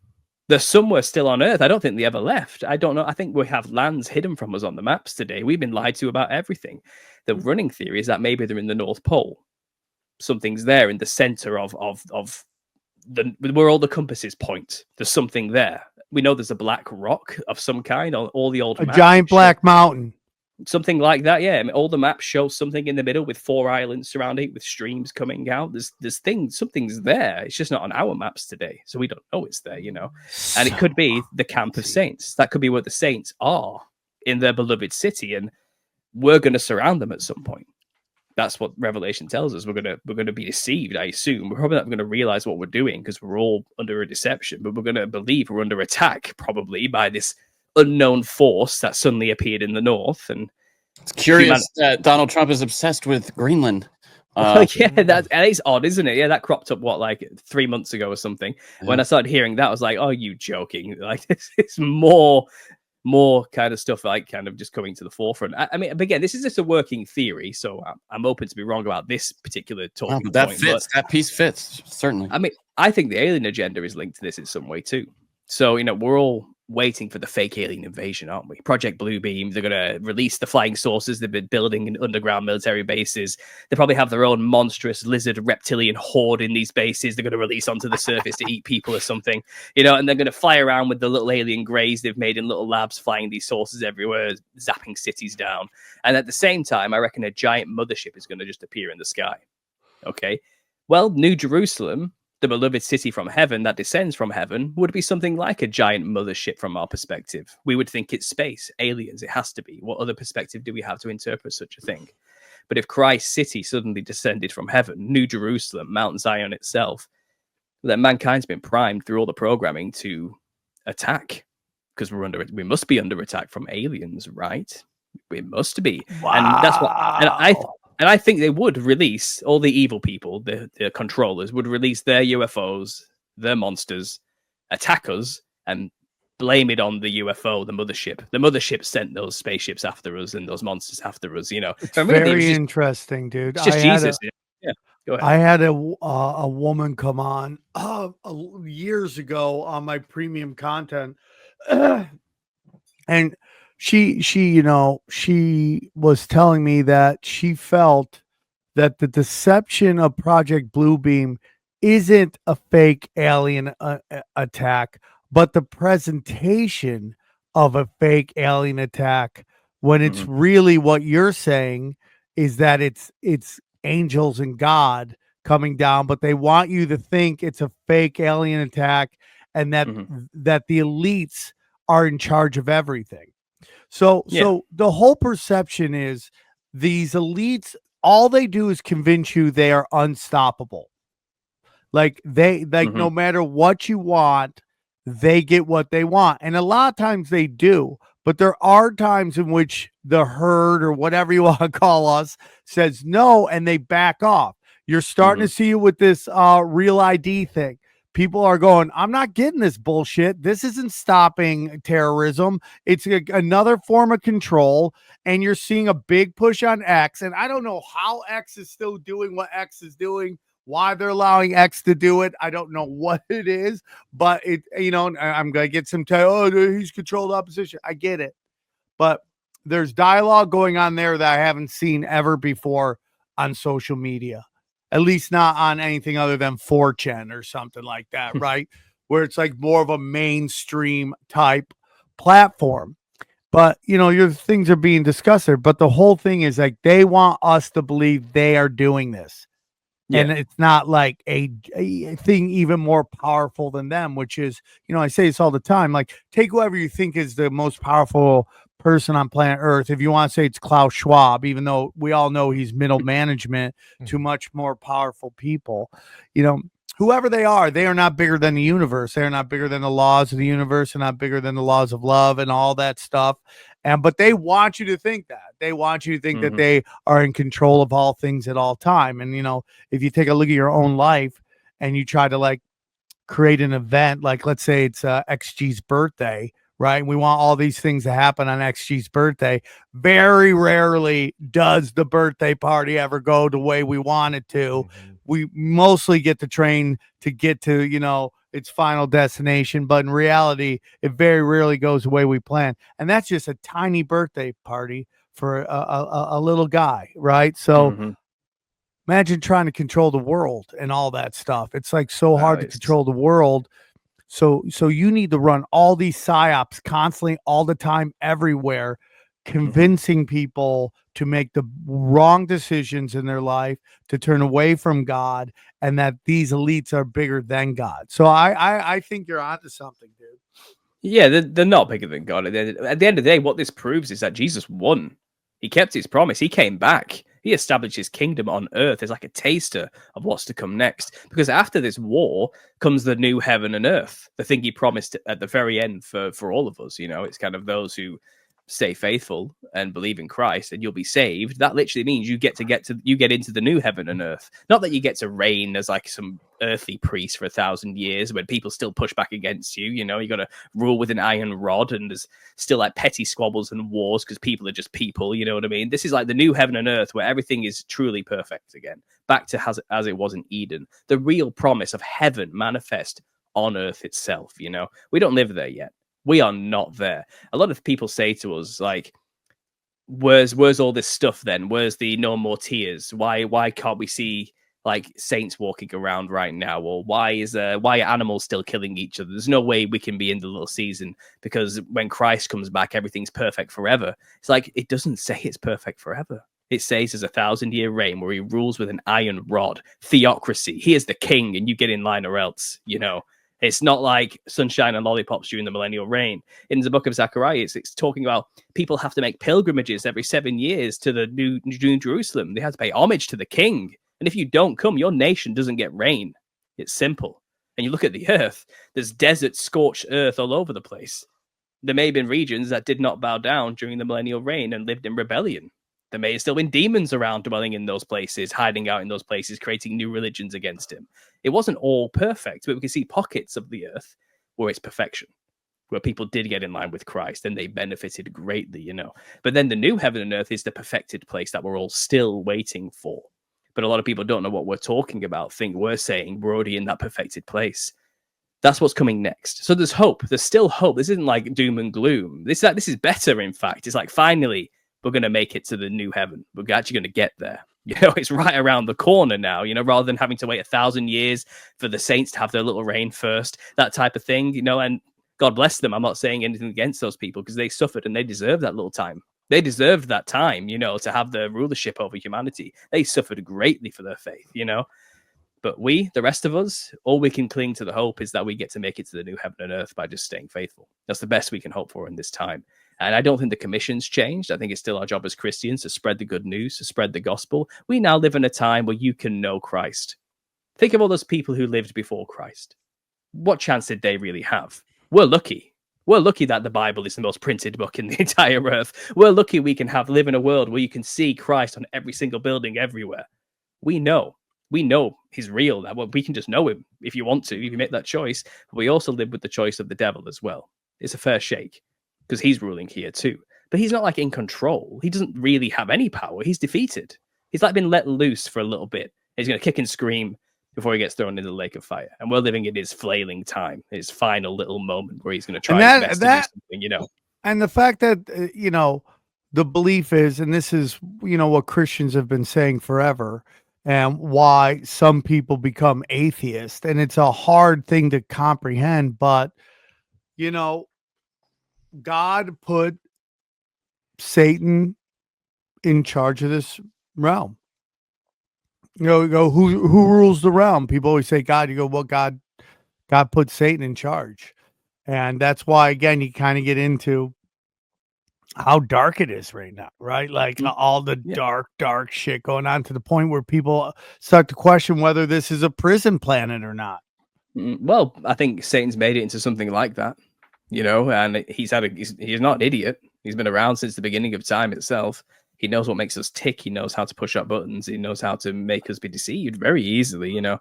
They're somewhere still on Earth. I don't think they ever left. I don't know. I think we have lands hidden from us on the maps today. We've been lied to about everything. The running theory is that maybe they're in the North Pole. Something's there in the center of where all the compasses point. There's something there. We know there's a black rock of some kind on all the old maps.
Giant black mountain.
Something like that, yeah. I mean, all the maps show something in the middle with 4 islands surrounding it with streams coming out. There's things, something's there. It's just not on our maps today. So we don't know it's there, you know. And it could be the camp of saints. That could be where the saints are in their beloved city. And we're going to surround them at some point. That's what Revelation tells us. We're gonna be deceived, I assume. We're probably not going to realize what we're doing because we're all under a deception, but we're going to believe we're under attack probably by this unknown force that suddenly appeared in the north. And
it's curious that Donald Trump is obsessed with Greenland.
Yeah, that is odd, isn't it? Yeah, that cropped up like 3 months ago or something. Yeah. When I started hearing that, I was like, "Oh, you joking?" Like it's more kind of stuff like kind of just coming to the forefront. I mean, again, this is just a working theory, so I'm open to be wrong about this particular talking point.
That fits. That piece fits, certainly.
I mean, I think the alien agenda is linked to this in some way too. So, you know, we're all waiting for the fake alien invasion, aren't we? Project Bluebeam, they're going to release the flying saucers. They've been building in underground military bases. They probably have their own monstrous lizard reptilian horde in these bases. They're going to release onto the surface to eat people or something, you know, and they're going to fly around with the little alien greys they've made in little labs, flying these saucers everywhere, zapping cities down. And at the same time, I reckon a giant mothership is going to just appear in the sky. Okay. Well, New Jerusalem, the beloved city from heaven that descends from heaven, would be something like a giant mothership from our perspective. We would think it's space, aliens, it has to be. What other perspective do we have to interpret such a thing? But if Christ's city suddenly descended from heaven, New Jerusalem, Mount Zion itself, then mankind's been primed through all the programming to attack, because we must be under attack from aliens, right? We must be. Wow. And that's what, and I think they would release, all the evil people, the controllers, would release their UFOs, their monsters, attack us, and blame it on the UFO, the mothership. The mothership sent those spaceships after us and those monsters after us, you know.
It's very interesting, dude.
It's just Jesus. Yeah. Go ahead.
I had a woman come on years ago on my premium content, and she was telling me that she felt that the deception of Project Bluebeam isn't a fake alien attack, but the presentation of a fake alien attack, when it's really what you're saying is that it's angels and God coming down, but they want you to think it's a fake alien attack, and that the elites are in charge of everything. So the whole perception is these elites, all they do is convince you they are unstoppable. Like no matter what you want, they get what they want. And a lot of times they do, but there are times in which the herd, or whatever you want to call us, says no, and they back off. You're starting to see it with this real ID thing. People are going, I'm not getting this bullshit. This isn't stopping terrorism. It's another form of control. And you're seeing a big push on X. And I don't know how X is still doing what X is doing, why they're allowing X to do it. I don't know what it is, but I'm going to get some he's controlled opposition. I get it. But there's dialogue going on there that I haven't seen ever before on social media. At least not on anything other than 4chan or something like that, right? Where it's like more of a mainstream type platform. But, your things are being discussed there. But the whole thing is like they want us to believe they are doing this. Yeah. And it's not like a thing even more powerful than them, which is, I say this all the time, like take whoever you think is the most powerful person on planet Earth. If you want to say it's Klaus Schwab, even though we all know he's middle management to much more powerful people, whoever they are not bigger than the universe. They're not bigger than the laws of the universe. They're not bigger than the laws of love and all that stuff. But they want you to think that. They want you to think that they are in control of all things at all time. And, if you take a look at your own life and you try to like create an event, like let's say it's XG's birthday, right? We want all these things to happen on XG's birthday. Very rarely does the birthday party ever go the way we want it to. We mostly get the train to get to, its final destination. But in reality, it very rarely goes the way we plan. And that's just a tiny birthday party for a little guy, right? So imagine trying to control the world and all that stuff. It's like so hard to control the world. So you need to run all these psyops constantly, all the time, everywhere, convincing people to make the wrong decisions in their life, to turn away from God, and that these elites are bigger than God. So I think you're onto something, dude.
Yeah, they're not bigger than God. At the end of the day, what this proves is that Jesus won. He kept his promise. He came back. He established his kingdom on earth as like a taster of what's to come next. Because after this war comes the new heaven and earth, the thing he promised at the very end for all of us. It's kind of those who stay faithful and believe in Christ and you'll be saved. That literally means you get into the new heaven and earth. Not that you get to reign as like some earthly priest for 1,000 years when people still push back against you. You got to rule with an iron rod, and there's still like petty squabbles and wars because people are just people. You know what I mean? This is like the new heaven and earth where everything is truly perfect again, back to as it was in Eden. The real promise of heaven manifest on earth itself. We don't live there yet. We are not there. A lot of people say to us, like, where's all this stuff then? Where's the no more tears? Why can't we see like saints walking around right now? Or why are animals still killing each other? There's no way we can be in the little season because when Christ comes back, everything's perfect forever. It's like, it doesn't say it's perfect forever. It says there's 1,000-year reign where he rules with an iron rod. Theocracy. He is the king and you get in line or else, It's not like sunshine and lollipops during the millennial reign. In the book of Zechariah, it's talking about people have to make pilgrimages every 7 years to the new Jerusalem. They have to pay homage to the king. And if you don't come, your nation doesn't get rain. It's simple. And you look at the earth, there's desert, scorched earth all over the place. There may have been regions that did not bow down during the millennial reign and lived in rebellion. There may have still been demons around dwelling in those places, hiding out in those places, creating new religions against him. It wasn't all perfect, but we can see pockets of the earth where it's perfection, where people did get in line with Christ and they benefited greatly, But then the new heaven and earth is the perfected place that we're all still waiting for. But a lot of people don't know what we're talking about, think we're saying we're already in that perfected place. That's what's coming next. So there's hope. There's still hope. This isn't like doom and gloom. This is better, in fact. It's like, finally, we're going to make it to the new heaven. We're actually going to get there. You know, it's right around the corner now, you know, rather than having to wait 1,000 years for the saints to have their little reign first, that type of thing, you know, and God bless them. I'm not saying anything against those people because they suffered and they deserve that little time. They deserved that time, you know, to have the rulership over humanity. They suffered greatly for their faith, you know. But we, the rest of us, all we can cling to the hope is that we get to make it to the new heaven and earth by just staying faithful. That's the best we can hope for in this time. And I don't think the commission's changed. I think it's still our job as Christians to spread the good news, to spread the gospel. We now live in a time where you can know Christ. Think of all those people who lived before Christ. What chance did they really have? We're lucky. We're lucky that the Bible is the most printed book in the entire earth. We're lucky we can live in a world where you can see Christ on every single building everywhere. We know he's real. That we can just know him if you want to, if you make that choice. But we also live with the choice of the devil as well. It's a fair shake because he's ruling here too. But he's not like in control. He doesn't really have any power. He's defeated. He's like been let loose for a little bit. He's going to kick and scream before he gets thrown into the lake of fire. And we're living in his flailing time, his final little moment where he's going to try his best to do something, you know.
And the fact that, you know, the belief is, and this is, you know, what Christians have been saying forever, and why some people become atheists. And it's a hard thing to comprehend, but, you know, God put Satan in charge of this realm. You know, you go, who rules the realm? People always say God. You go, well, God put Satan in charge. And that's why, again, you kind of get into how dark it is right now, right? Like all the dark shit going on, to the point where people start to question whether this is a prison planet or not.
Well, I think Satan's made it into something like that, you know, and he's not an idiot. He's been around since the beginning of time itself. He knows what makes us tick. He knows how to push up buttons. He knows how to make us be deceived very easily, you know.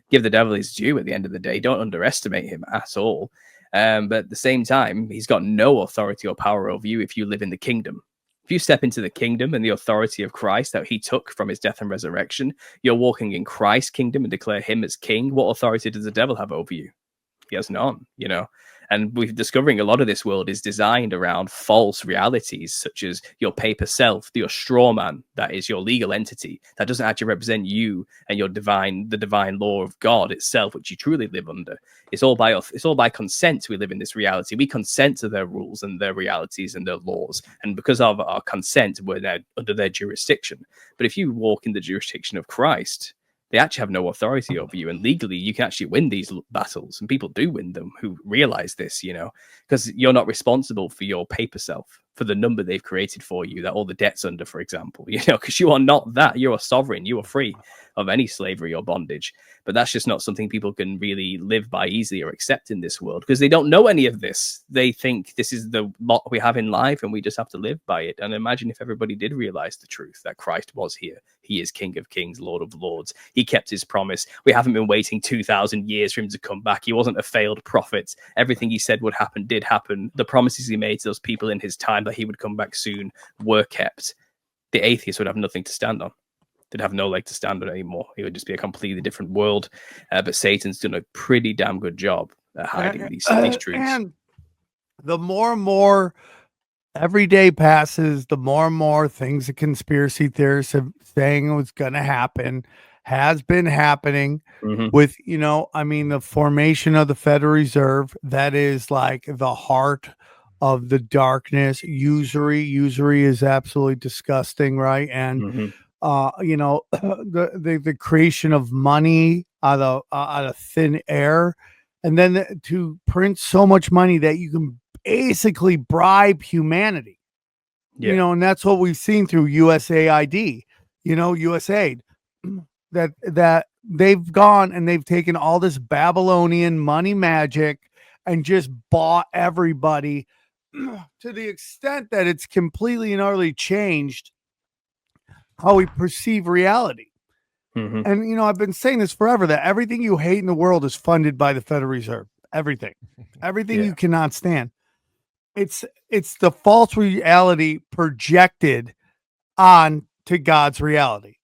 Give the devil his due at the end of the day. Don't underestimate him at all. But at the same time, he's got no authority or power over you if you live in the kingdom. If you step into the kingdom and the authority of Christ that he took from his death and resurrection, you're walking in Christ's kingdom and declare him as king. What authority does the devil have over you? He has none, you know. And we're discovering a lot of this world is designed around false realities, such as your paper self, your straw man, that is your legal entity, that doesn't actually represent you and the divine law of God itself, which you truly live under. It's all by consent we live in this reality. We consent to their rules and their realities and their laws. And because of our consent, we're now under their jurisdiction. But if you walk in the jurisdiction of Christ, they actually have no authority over you, and legally you can actually win these battles, and people do win them who realize this, you know, because you're not responsible for your paper self, for the number they've created for you that all the debt's under, for example, you know, because you are not that. You're a sovereign. You are free of any slavery or bondage. But that's just not something people can really live by easily or accept in this world, because they don't know any of this. They think this is the lot we have in life and we just have to live by it. And imagine if everybody did realize the truth, that Christ was here. He is King of Kings, Lord of Lords. He kept his promise. We haven't been waiting 2,000 years for him to come back. He wasn't a failed prophet. Everything he said would happen did happen. The promises he made to those people in his time that he would come back soon were kept. The atheists would have nothing to stand on. They'd have no leg to stand on anymore. It would just be a completely different world. But Satan's done a pretty damn good job at hiding these truths.
And the more and more every day passes, the more and more things the conspiracy theorists are saying was going to happen has been happening with, you know, I mean, the formation of the Federal Reserve. That is like the heart of the darkness. Usury is absolutely disgusting, right? And you know, the creation of money out of thin air, and then to print so much money that you can basically bribe humanity. You know, and that's what we've seen through USAID, you know, USAID, that they've gone and they've taken all this Babylonian money magic and just bought everybody to the extent that it's completely and utterly changed how we perceive reality. And, you know, I've been saying this forever, that everything you hate in the world is funded by the Federal Reserve. Everything you cannot stand. It's the false reality projected on to God's reality.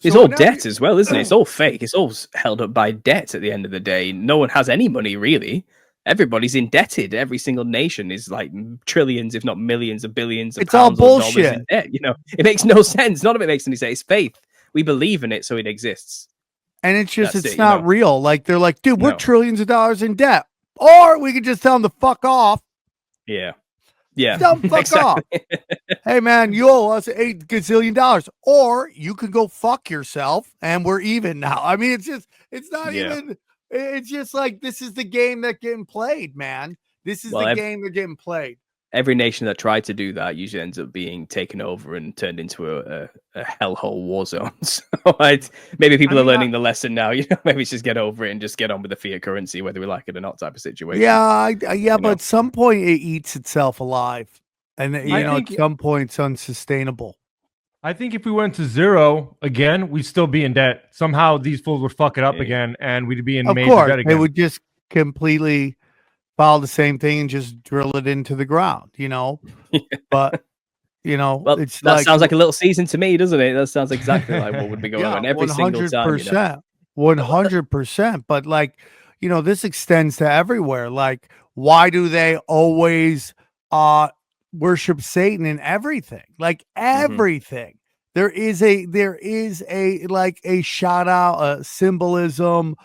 It's all debt as well, isn't it? It's all fake. It's all held up by debt at the end of the day. No one has any money, really. Everybody's indebted. Every single nation is like trillions, if not millions of billions of pounds or dollars in debt. It makes no sense. None of it makes any sense. It's faith. We believe in it, so it exists.
And it's just, it's not real. Like, they're like, dude, we're trillions of dollars in debt. Or we could just tell them to fuck off.
Yeah. Yeah.
Tell them fuck off. Hey, man, you owe us $8 gazillion. Or you could go fuck yourself and we're even now. I mean, it's not even, it's just like, this is the game that's getting played, man. This is the game that's getting played.
Every nation that tried to do that usually ends up being taken over and turned into a hellhole war zone. So maybe people are learning the lesson now. Maybe just get over it and just get on with the fiat currency, whether we like it or not, type of situation.
Yeah, but at some point it eats itself alive, and at some point it's unsustainable.
I think if we went to zero again, we'd still be in debt. Somehow these fools would fuck it up again, and we'd be in major debt again.
They would just completely follow the same thing and just drill it into the ground, but
well,
it's
that sounds like a little season to me, doesn't it? That sounds exactly like what would be going on every single time.
100%. But this extends to everywhere. Like, why do they always worship Satan in everything? Like everything. There is a like a shout out, a symbolism,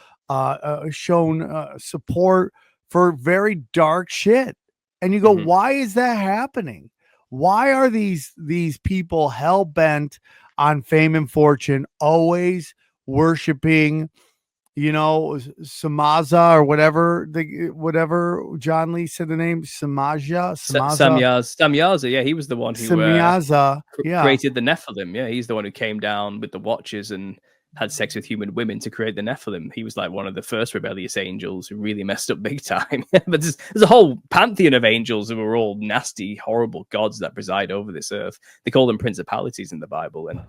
shown support for very dark shit. And you go, why is that happening? Why are these people hell-bent on fame and fortune, always worshiping, Samaza or whatever John Lee said the name, Samyaza.
Yeah, he was the one who created the Nephilim. Yeah, he's the one who came down with the Watchers and had sex with human women to create the Nephilim. He was like one of the first rebellious angels who really messed up big time. But there's a whole pantheon of angels who are all nasty, horrible gods that preside over this earth. They call them principalities in the Bible, and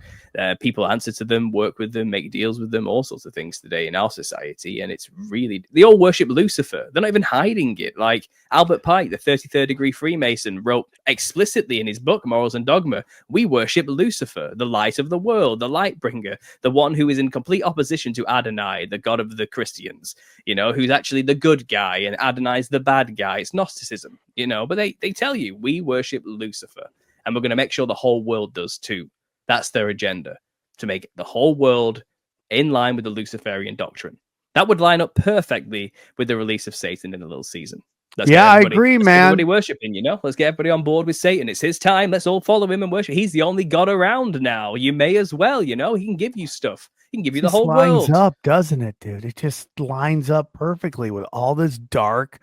people answer to them, work with them, make deals with them, all sorts of things today in our society. And it's really, they all worship Lucifer. They're not even hiding it. Like Albert Pike, the 33rd degree Freemason, wrote explicitly in his book, Morals and Dogma, we worship Lucifer, the light of the world, the light bringer, the one who is in complete opposition to Adonai, the god of the Christians, who's actually the good guy, and Adonai's the bad guy. It's Gnosticism, but they tell you we worship Lucifer, and we're going to make sure the whole world does too. That's their agenda, to make the whole world in line with the Luciferian doctrine. That would line up perfectly with the release of Satan in a little season.
I agree, man.
Everybody worshiping, let's get everybody on board with Satan. It's his time. Let's all follow him and worship. He's the only god around now. You may as well, he can give you stuff. He can give you the whole world.
Lines up, doesn't it, dude? It just lines up perfectly with all this dark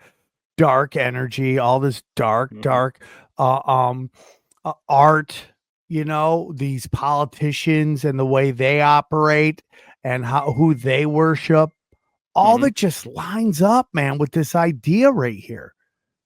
energy, all this dark art, these politicians and the way they operate and who they worship. All that just lines up, man, with this idea right here.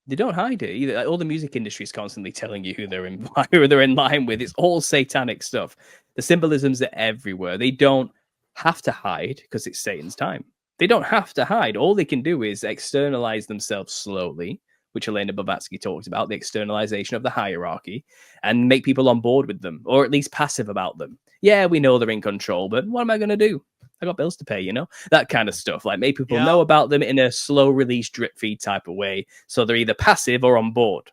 They don't hide it either. All the music industry is constantly telling you who they're in line with. It's all satanic stuff. The symbolisms are everywhere. They don't have to hide because it's Satan's time. They don't have to hide. All they can do is externalize themselves slowly, which Elena Blavatsky talked about, the externalization of the hierarchy, and make people on board with them, or at least passive about them. Yeah, we know they're in control, but what am I going to do? I got bills to pay, that kind of stuff. Like, make people know about them in a slow release drip feed type of way, so they're either passive or on board.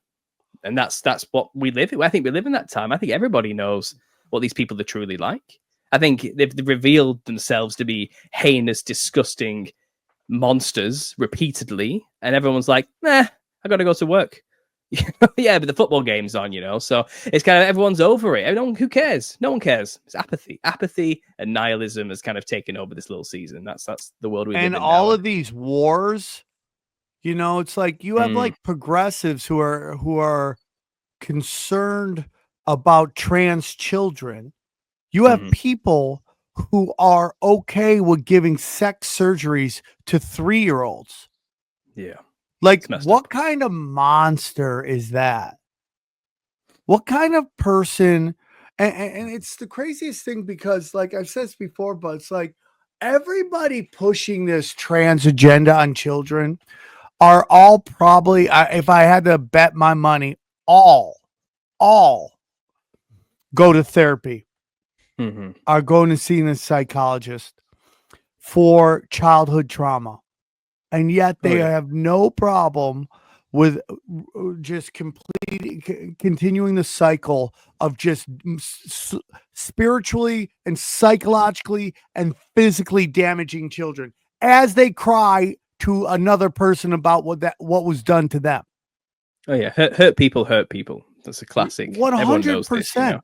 And that's what we live in. I think we live in that time. I think everybody knows what these people are truly like. I think they've revealed themselves to be heinous, disgusting monsters repeatedly, and everyone's like, I gotta go to work. Yeah, but the football game's on, so it's kind of, everyone's over it. Who cares? No one cares. It's apathy and nihilism has kind of taken over this little season. That's the world we live in.
And all
now.
Of these wars, it's like you have like progressives who are concerned about trans children. You have people who are okay with giving sex surgeries to 3-year-olds.
Yeah.
Like, what kind of monster is that? What kind of person? And it's the craziest thing because, like I've said this before, but it's like everybody pushing this trans agenda on children are all probably, if I had to bet my money, all go to therapy. are going to see a psychologist for childhood trauma. And yet they have no problem with just continuing the cycle of just spiritually and psychologically and physically damaging children as they cry to another person about what was done to them.
Oh yeah, hurt people hurt people. That's a classic. 100%. Everyone knows this, you know?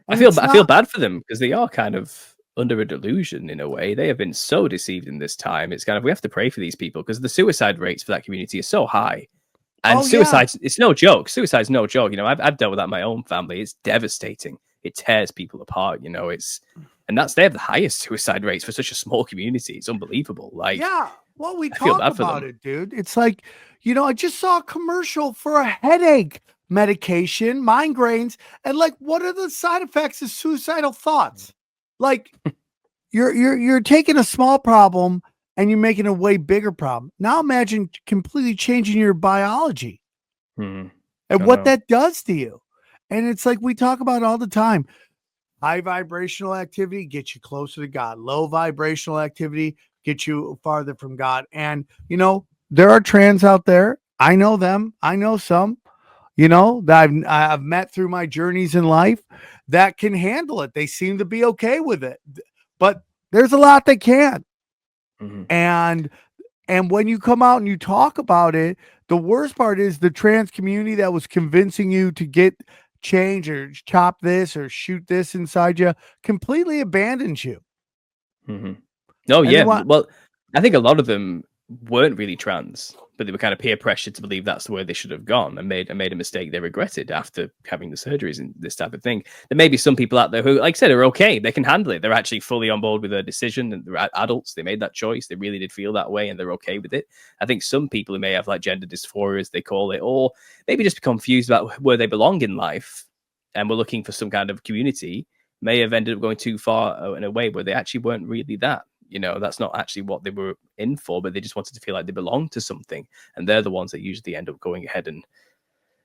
I feel bad for them because they are kind of under a delusion in a way. They have been so deceived in this time. It's kind of, we have to pray for these people because the suicide rates for that community are so high. And it's no joke. Suicide's no joke. You know, I've dealt with that in my own family. It's devastating. It tears people apart. You know, they have the highest suicide rates for such a small community. It's unbelievable. Like, yeah,
well, we talk about it, dude. It's like, you know, I just saw a commercial for a headache medication, migraines, and like, what are the side effects of suicidal thoughts? Like, you're taking a small problem and you're making a way bigger problem. Now imagine completely changing your biology and what that does to you. And it's like we talk about all the time. High vibrational activity gets you closer to God. Low vibrational activity gets you farther from God. And, you know, there are trans out there. I know them. I know some, you know, that I've met through my journeys in life that can handle it. They seem to be okay with it. But there's a lot that can't. And when you come out and you talk about it, the worst part is the trans community that was convincing you to get change or chop this or shoot this inside you completely abandons you.
Oh, yeah. Well, I think a lot of them weren't really trans, but they were kind of peer pressured to believe that's the way they should have gone and made a mistake they regretted after having the surgeries and this type of thing. There may be some people out there who, like I said, are okay. They can handle it. They're actually fully on board with their decision, and they're adults. They made that choice. They really did feel that way and they're okay with it. I think some people who may have like gender dysphoria, as they call it, or maybe just confused about where they belong in life and were looking for some kind of community, may have ended up going too far in a way where they actually weren't really that. You know, that's not actually what they were in for, but they just wanted to feel like they belonged to something. And they're the ones that usually end up going ahead and,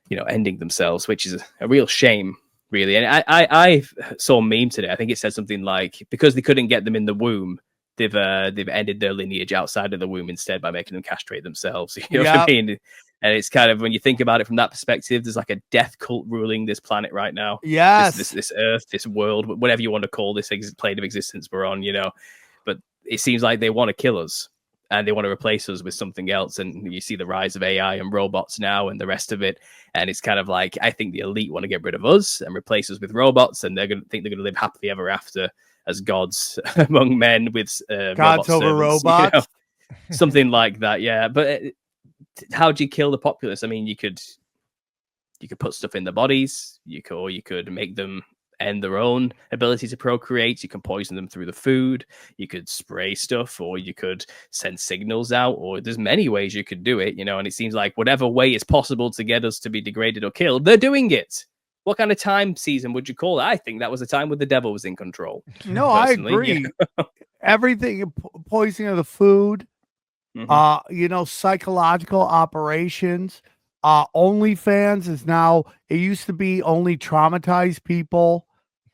you know, ending themselves, which is a real shame, really. And I saw a meme today. I think it said something like, because they couldn't get them in the womb, they've ended their lineage outside of the womb instead by making them castrate themselves. You know what I mean? And it's kind of, when you think about it from that perspective, there's like a death cult ruling this planet right now.
Yes.
This earth, this world, whatever you want to call this plane of existence we're on, you know. But it seems like they want to kill us and they want to replace us with something else. And you see the rise of AI and robots now and the rest of it. And it's kind of like, I think the elite want to get rid of us and replace us with robots. And they're going to live happily ever after as gods among men with
gods over robots.
You know? Something like that. Yeah. But how do you kill the populace? I mean, you could put stuff in their bodies. You could make them end their own ability to procreate. You can poison them through the food. You could spray stuff, or you could send signals out, or there's many ways you could do it, you know. And it seems like whatever way is possible to get us to be degraded or killed, they're doing it. What kind of time season would you call it? I think that was a time when the devil was in control.
No, I agree. You know? Everything, poisoning of the food, you know, psychological operations. OnlyFans is now, it used to be only traumatized people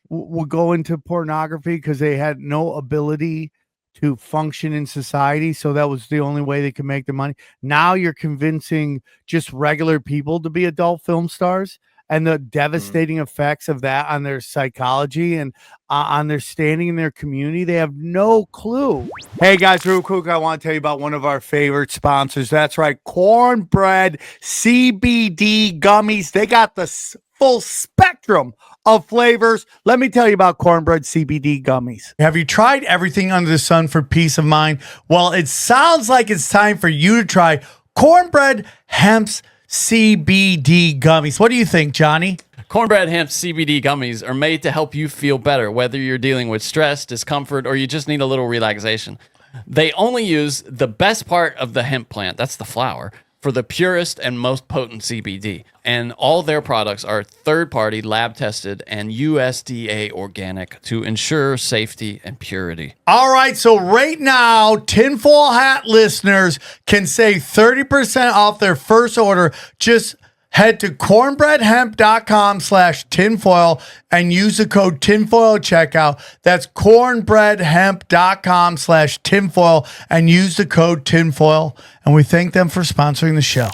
would go into pornography because they had no ability to function in society. So that was the only way they could make their money. Now you're convincing just regular people to be adult film stars, and the devastating effects of that on their psychology and on their standing in their community. They have no clue. Hey guys, real quick, I want to tell you about one of our favorite sponsors. That's right, Cornbread CBD gummies. They got the full spectrum of flavors. Let me tell you about Cornbread CBD gummies. Have you tried everything under the sun for peace of mind? Well, it sounds like it's time for you to try Cornbread Hemp's CBD gummies. What do you think, Johnny?
Cornbread Hemp CBD gummies are made to help you feel better, whether you're dealing with stress, discomfort, or you just need a little relaxation. They only use the best part of the hemp plant, that's the flower, for the purest and most potent CBD. And all their products are third-party, lab-tested, and USDA organic to ensure safety and purity.
All right, so right now, Tinfoil Hat listeners can save 30% off their first order. Just Head to cornbreadhemp.com/tinfoil and use the code tinfoil at checkout. That's cornbreadhemp.com/tinfoil and use the code tinfoil. And we thank them for sponsoring the show.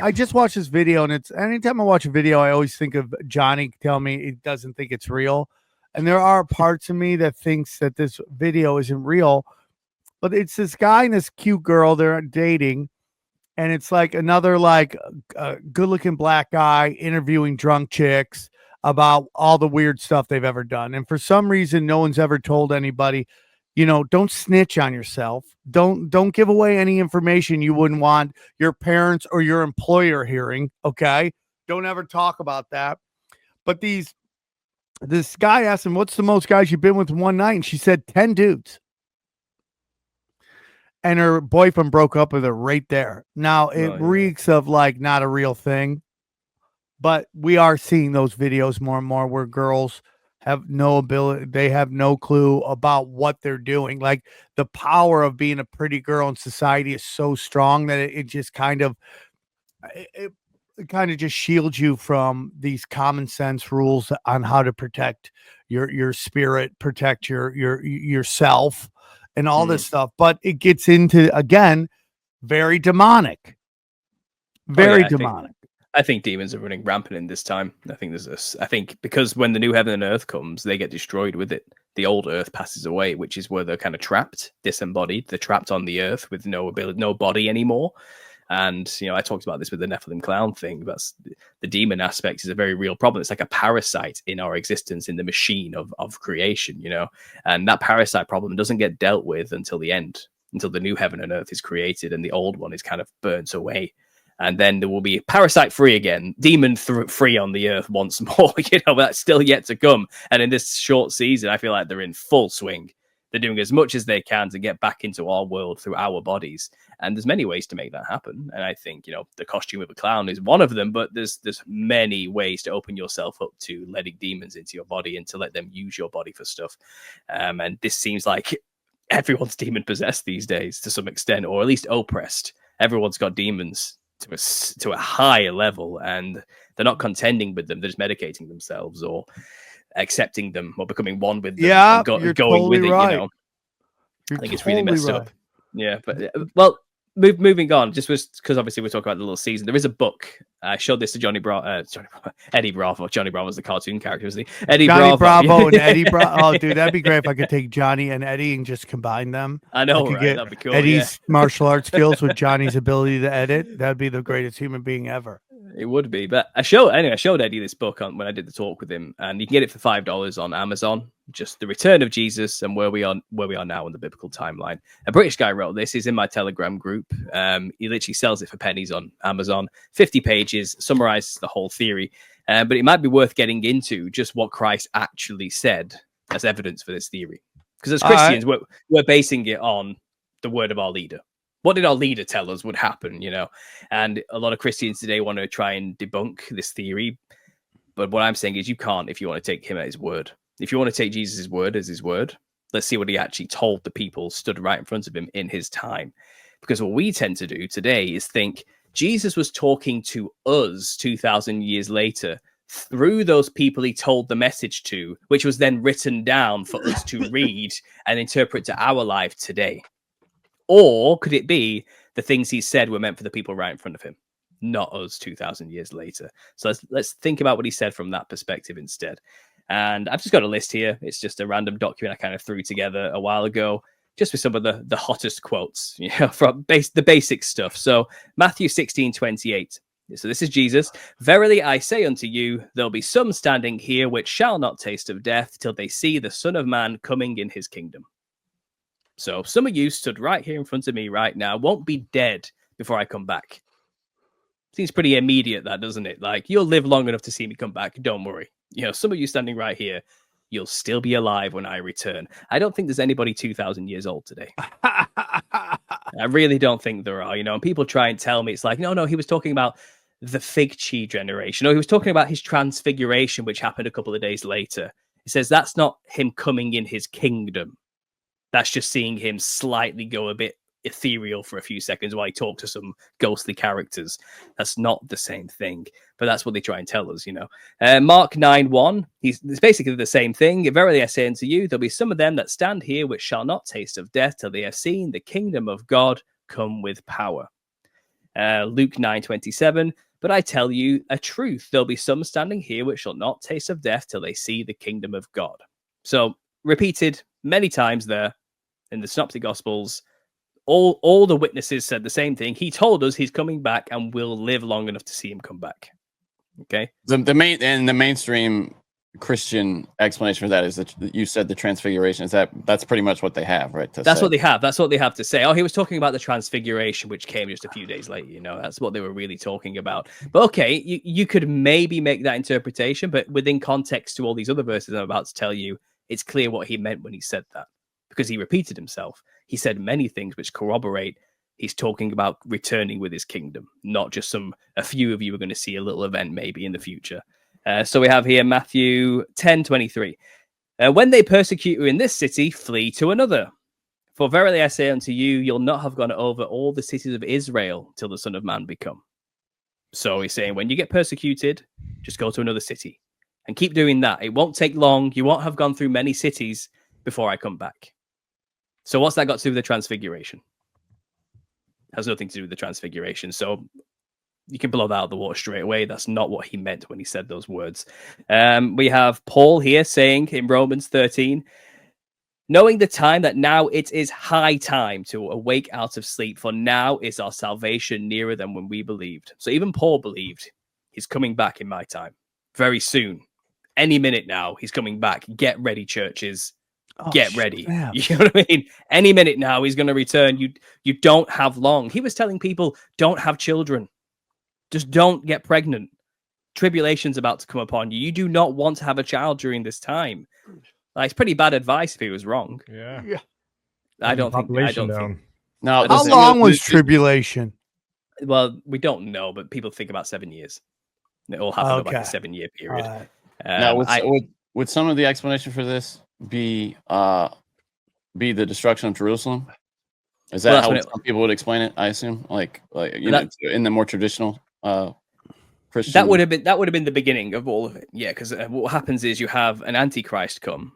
I just watched this video, and it's anytime I watch a video, I always think of Johnny telling me he doesn't think it's real. And there are parts of me that thinks that this video isn't real, but it's this guy and this cute girl they're dating. And it's like another good-looking black guy interviewing drunk chicks about all the weird stuff they've ever done. And for some reason, no one's ever told anybody, don't snitch on yourself. Don't give away any information you wouldn't want your parents or your employer hearing. Okay, don't ever talk about that. But this guy asked him, "What's the most guys you've been with in one night?" And she said 10 dudes. And her boyfriend broke up with her right there. Now, it reeks of not a real thing. But we are seeing those videos more and more where girls have no ability. They have no clue about what they're doing. Like, the power of being a pretty girl in society is so strong that it just kind of just shields you from these common sense rules on how to protect your spirit, protect yourself. And all this stuff, but it gets into, again, very demonic. Very demonic.
I think demons are running rampant in this time. I think because when the new heaven and earth comes, they get destroyed with it. The old earth passes away, which is where they're kind of trapped, disembodied. They're trapped on the earth with no ability, no body anymore. And, I talked about this with the Nephilim clown thing. That's the demon aspect is a very real problem. It's like a parasite in our existence, in the machine of creation, and that parasite problem doesn't get dealt with until the end, until the new heaven and earth is created and the old one is kind of burnt away. And then there will be parasite free again, demon free on the earth once more. That's still yet to come. And in this short season, I feel like they're in full swing. They're doing as much as they can to get back into our world through our bodies. And there's many ways to make that happen. And I think, the costume of a clown is one of them, but there's many ways to open yourself up to letting demons into your body and to let them use your body for stuff. And this seems like everyone's demon possessed these days to some extent, or at least oppressed. Everyone's got demons to a higher level, and they're not contending with them. They're just medicating themselves or accepting them or becoming one with them.
Yeah,
and
you're
going
totally
with it.
Right.
I think it's really messed up. Yeah, but moving on, just because obviously we're talking about the little season. There is a book. I showed this to Eddie Bravo. Johnny Bravo was the cartoon character, wasn't he? Johnny
Bravo and Eddie Bravo. Oh, dude, that'd be great if I could take Johnny and Eddie and just combine them.
I know, right? That'd be cool.
Eddie's martial arts skills with Johnny's ability to edit. That'd be the greatest human being ever.
It would be, but I showed Eddie this book when I did the talk with him, and you can get it for $5 on Amazon. Just the return of Jesus and where we are now in the biblical timeline. A British guy wrote this. He's in my Telegram group. He literally sells it for pennies on Amazon. 50 pages, summarizes the whole theory. But it might be worth getting into just what Christ actually said as evidence for this theory, because as Christians, we're basing it on the word of our leader. What did our leader tell us would happen, And a lot of Christians today want to try and debunk this theory. But what I'm saying is you can't if you want to take him at his word. If you want to take Jesus' word as his word, let's see what he actually told the people stood right in front of him in his time. Because what we tend to do today is think Jesus was talking to us 2,000 years later through those people he told the message to, which was then written down for us to read and interpret to our life today. Or could it be the things he said were meant for the people right in front of him, not us 2,000 years later? So let's think about what he said from that perspective instead. And I've just got a list here. It's just a random document I kind of threw together a while ago, just with some of the hottest quotes, from the basic stuff. So Matthew 16:28. So this is Jesus. Verily I say unto you, there'll be some standing here which shall not taste of death till they see the Son of Man coming in his kingdom. So some of you stood right here in front of me right now won't be dead before I come back. Seems pretty immediate, that, doesn't it? Like, you'll live long enough to see me come back. Don't worry. Some of you standing right here, you'll still be alive when I return. I don't think there's anybody 2,000 years old today. I really don't think there are, and people try and tell me it's like, no, he was talking about the fig tree generation. No, he was talking about his transfiguration, which happened a couple of days later. He says that's not him coming in his kingdom. That's just seeing him slightly go a bit ethereal for a few seconds while he talked to some ghostly characters. That's not the same thing, but that's what they try and tell us, you know. Mark 9:1, it's basically the same thing. Verily I say unto you, there'll be some of them that stand here which shall not taste of death till they have seen the kingdom of God come with power. Luke 9:27, but I tell you a truth, there'll be some standing here which shall not taste of death till they see the kingdom of God. So repeated many times there in the Synoptic Gospels, all the witnesses said the same thing. He told us he's coming back and we'll live long enough to see him come back. Okay.
The mainstream Christian explanation for that is that you said the transfiguration. That's pretty much what they have, right?
That's what they have. That's what they have to say. Oh, he was talking about the transfiguration, which came just a few days later. You know, that's what they were really talking about. But okay, you could maybe make that interpretation, but within context to all these other verses I'm about to tell you, it's clear what he meant when he said that, because he repeated himself. He said many things which corroborate he's talking about returning with his kingdom, not just a few of you are going to see a little event maybe in the future. So we have here Matthew 10:23. When they persecute you in this city, flee to another. For verily I say unto you, you'll not have gone over all the cities of Israel till the Son of Man be come. So he's saying when you get persecuted, just go to another city and keep doing that. It won't take long. You won't have gone through many cities before I come back. So what's that got to do with the transfiguration? Has nothing to do with the transfiguration. So you can blow that out of the water straight away. That's not what he meant when he said those words. We have Paul here saying in Romans 13, knowing the time that now it is high time to awake out of sleep, for now is our salvation nearer than when we believed. So even Paul believed he's coming back in my time very soon. Any minute now, he's coming back. Get ready, churches. Get ready. Snap. You know what I mean? Any minute now, he's going to return. You don't have long. He was telling people, don't have children. Just don't get pregnant. Tribulation's about to come upon you. You do not want to have a child during this time. Like, it's pretty bad advice if he was wrong.
Yeah.
I don't think.
No.
How long was tribulation?
Well, we don't know, but people think about 7 years. It all happened over like a 7-year period.
Now, would some of the explanation for this be the destruction of Jerusalem? Is that how some people would explain it? I assume, like in the more traditional Christian.
That would have been the beginning of all of it. Yeah, because what happens is you have an antichrist come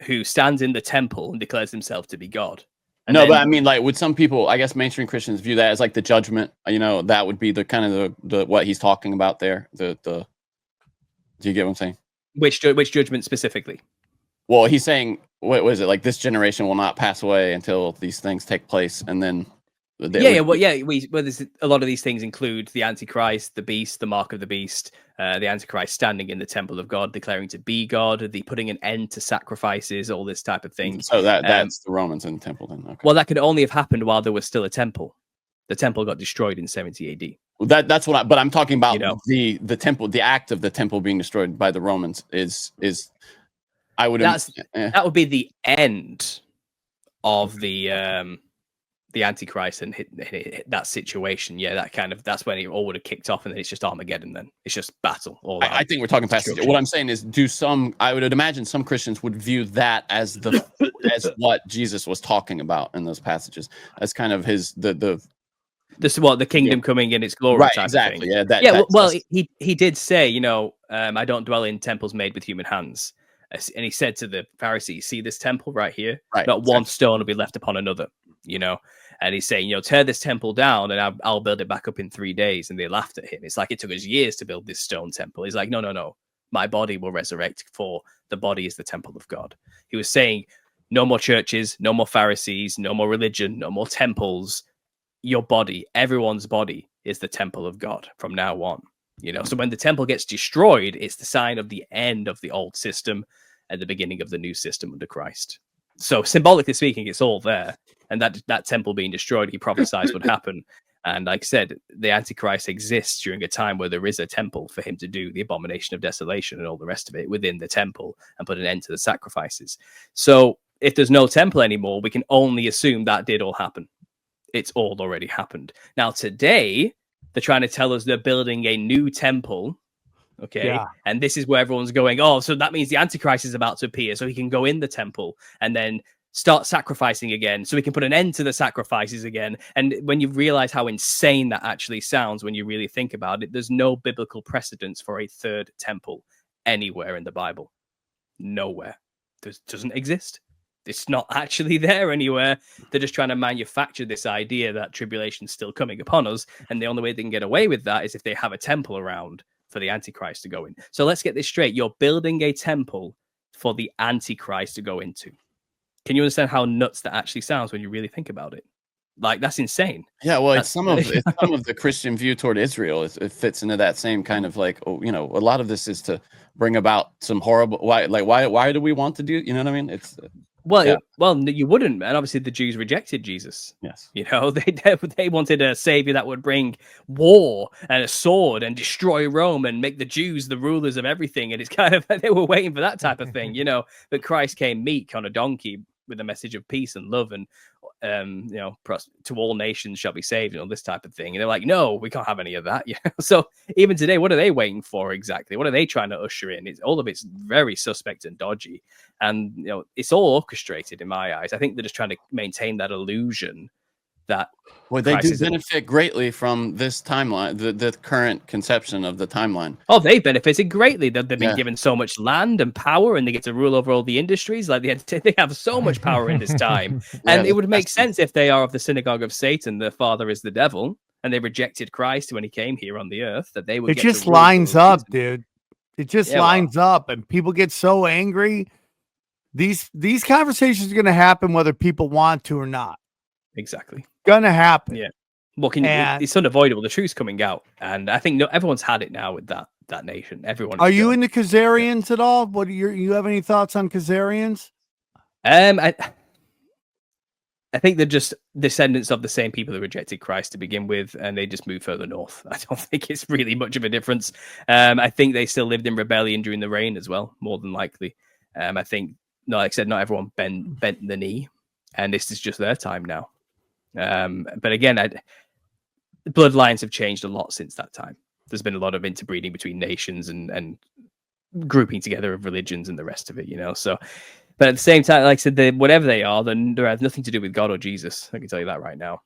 who stands in the temple and declares himself to be God.
But I mean, like, would some people, I guess, mainstream Christians view that as like the judgment? You know, that would be the kind of the what he's talking about there. Do you get what I'm saying?
Which judgment specifically?
Well, he's saying, what was it, like this generation will not pass away until these things take place, and then
there's a lot of these things include the Antichrist, the beast, the mark of the beast, the Antichrist standing in the temple of God, declaring to be God, the putting an end to sacrifices, all this type of thing.
So that's the Romans in the temple then. Okay.
Well, that could only have happened while there was still a temple. The temple got destroyed in 70 AD.
Well, that's what but I'm talking about, the temple, the act of the temple being destroyed by the Romans is I would that would be the end of the Antichrist and that situation. Yeah, that's when it all would have kicked off, and then it's just Armageddon. Then it's just battle. I think we're talking past. What I'm saying is, I would imagine some Christians would view that as as what Jesus was talking about in those passages, as kind of the kingdom coming in its glory. Right, exactly.
He did say, I don't dwell in temples made with human hands. And he said to the Pharisees, see this temple right here? Right, not one stone will be left upon another, And he's saying, tear this temple down and I'll build it back up in 3 days. And they laughed at him. It's like, it took us years to build this stone temple. He's like, no. My body will resurrect, for the body is the temple of God. He was saying, no more churches, no more Pharisees, no more religion, no more temples. Your body, everyone's body, is the temple of God from now on. So when the temple gets destroyed, it's the sign of the end of the old system and the beginning of the new system under Christ. So symbolically speaking, it's all there. And that temple being destroyed, he prophesied would happen. And like I said, the Antichrist exists during a time where there is a temple for him to do the abomination of desolation and all the rest of it within the temple and put an end to the sacrifices. So if there's no temple anymore, we can only assume that did all happen. It's all already happened. Now, today, they're trying to tell us they're building a new temple. Okay. Yeah. And this is where everyone's going, so that means the Antichrist is about to appear, so he can go in the temple and then start sacrificing again so we can put an end to the sacrifices again. And when you realize how insane that actually sounds, when you really think about it, there's no biblical precedence for a third temple anywhere in the Bible. Nowhere. It doesn't exist. It's not actually there anywhere. They're just trying to manufacture this idea that tribulation's still coming upon us. And the only way they can get away with that is if they have a temple around for the Antichrist to go in. So let's get this straight. You're building a temple for the Antichrist to go into. Can you understand how nuts that actually sounds when you really think about it? Like, that's insane.
Yeah, well, it's some of the Christian view toward Israel. It fits into that same kind of like, oh, you know, a lot of this is to bring about some horrible. Why do we want to do? You know what I mean? It's
well, you wouldn't, man. Obviously, the Jews rejected Jesus.
Yes,
you know, they wanted a savior that would bring war and a sword and destroy Rome and make the Jews the rulers of everything. And it's kind of they were waiting for that type of thing, you know. But Christ came meek on a donkey with a message of peace and love and you know, to all nations shall be saved and all this type of thing. And they're like, no, we can't have any of that. You know? So even today, what are they waiting for exactly? What are they trying to usher in? All of it's very suspect and dodgy. And, you know, it's all orchestrated in my eyes. I think they're just trying to maintain that illusion that
they do benefit greatly from this timeline, the current conception of the timeline.
Oh, they benefited greatly. They've been given so much land and power, and they get to rule over all the industries. Like they have so much power in this time. And it would make sense if they are of the synagogue of Satan, their father is the devil, and they rejected Christ when he came here on the earth, that they would.
It just lines up, dude. It just lines up, and people get so angry. These conversations are going to happen whether people want to or not.
Exactly.
Gonna happen.
Yeah. Well, it's unavoidable. The truth's coming out, and I think everyone's had it now with that nation. Everyone.
Are you into Khazarians at all? What you have any thoughts on Khazarians?
I think they're just descendants of the same people who rejected Christ to begin with, and they just moved further north. I don't think it's really much of a difference. I think they still lived in rebellion during the reign as well, more than likely. I think, like I said, not everyone bent the knee, and this is just their time now. But again, bloodlines have changed a lot since that time. There's been a lot of interbreeding between nations and grouping together of religions and the rest of it, you know. So, but at the same time, like I said, whatever they are, they have nothing to do with God or Jesus. I can tell you that right now.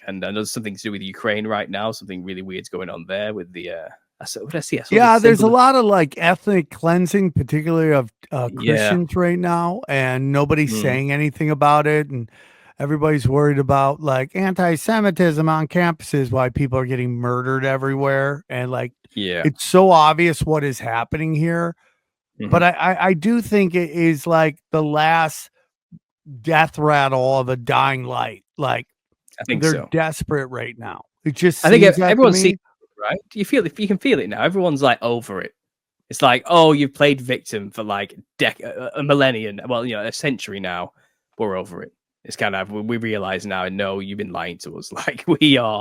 And there's something to do with Ukraine right now. Something really weird's going on there with the. What did I see?
There's a lot of like ethnic cleansing, particularly of Christians right now, and nobody's saying anything about it. And everybody's worried about like anti-Semitism on campuses, why people are getting murdered everywhere. And like, it's so obvious what is happening here. But I do think it is like the last death rattle of a dying light. Like,
I think
they're desperate right now. It just,
I think everyone's seen it, right? You can feel it now. Everyone's like over it. It's like, oh, you've played victim for like a millennium. Well, you know, a century now. We're over it. It's kind of, we realize now, and no, you've been lying to us. Like we're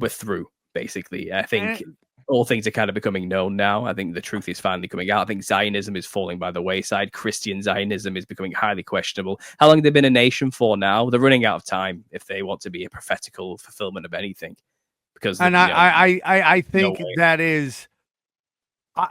through, basically. I think all things are kind of becoming known now. I think the truth is finally coming out. I think Zionism is falling by the wayside. Christian Zionism is becoming highly questionable. How long have they been a nation for now? They're running out of time if they want to be a prophetical fulfillment of anything. Because,
and I think that is.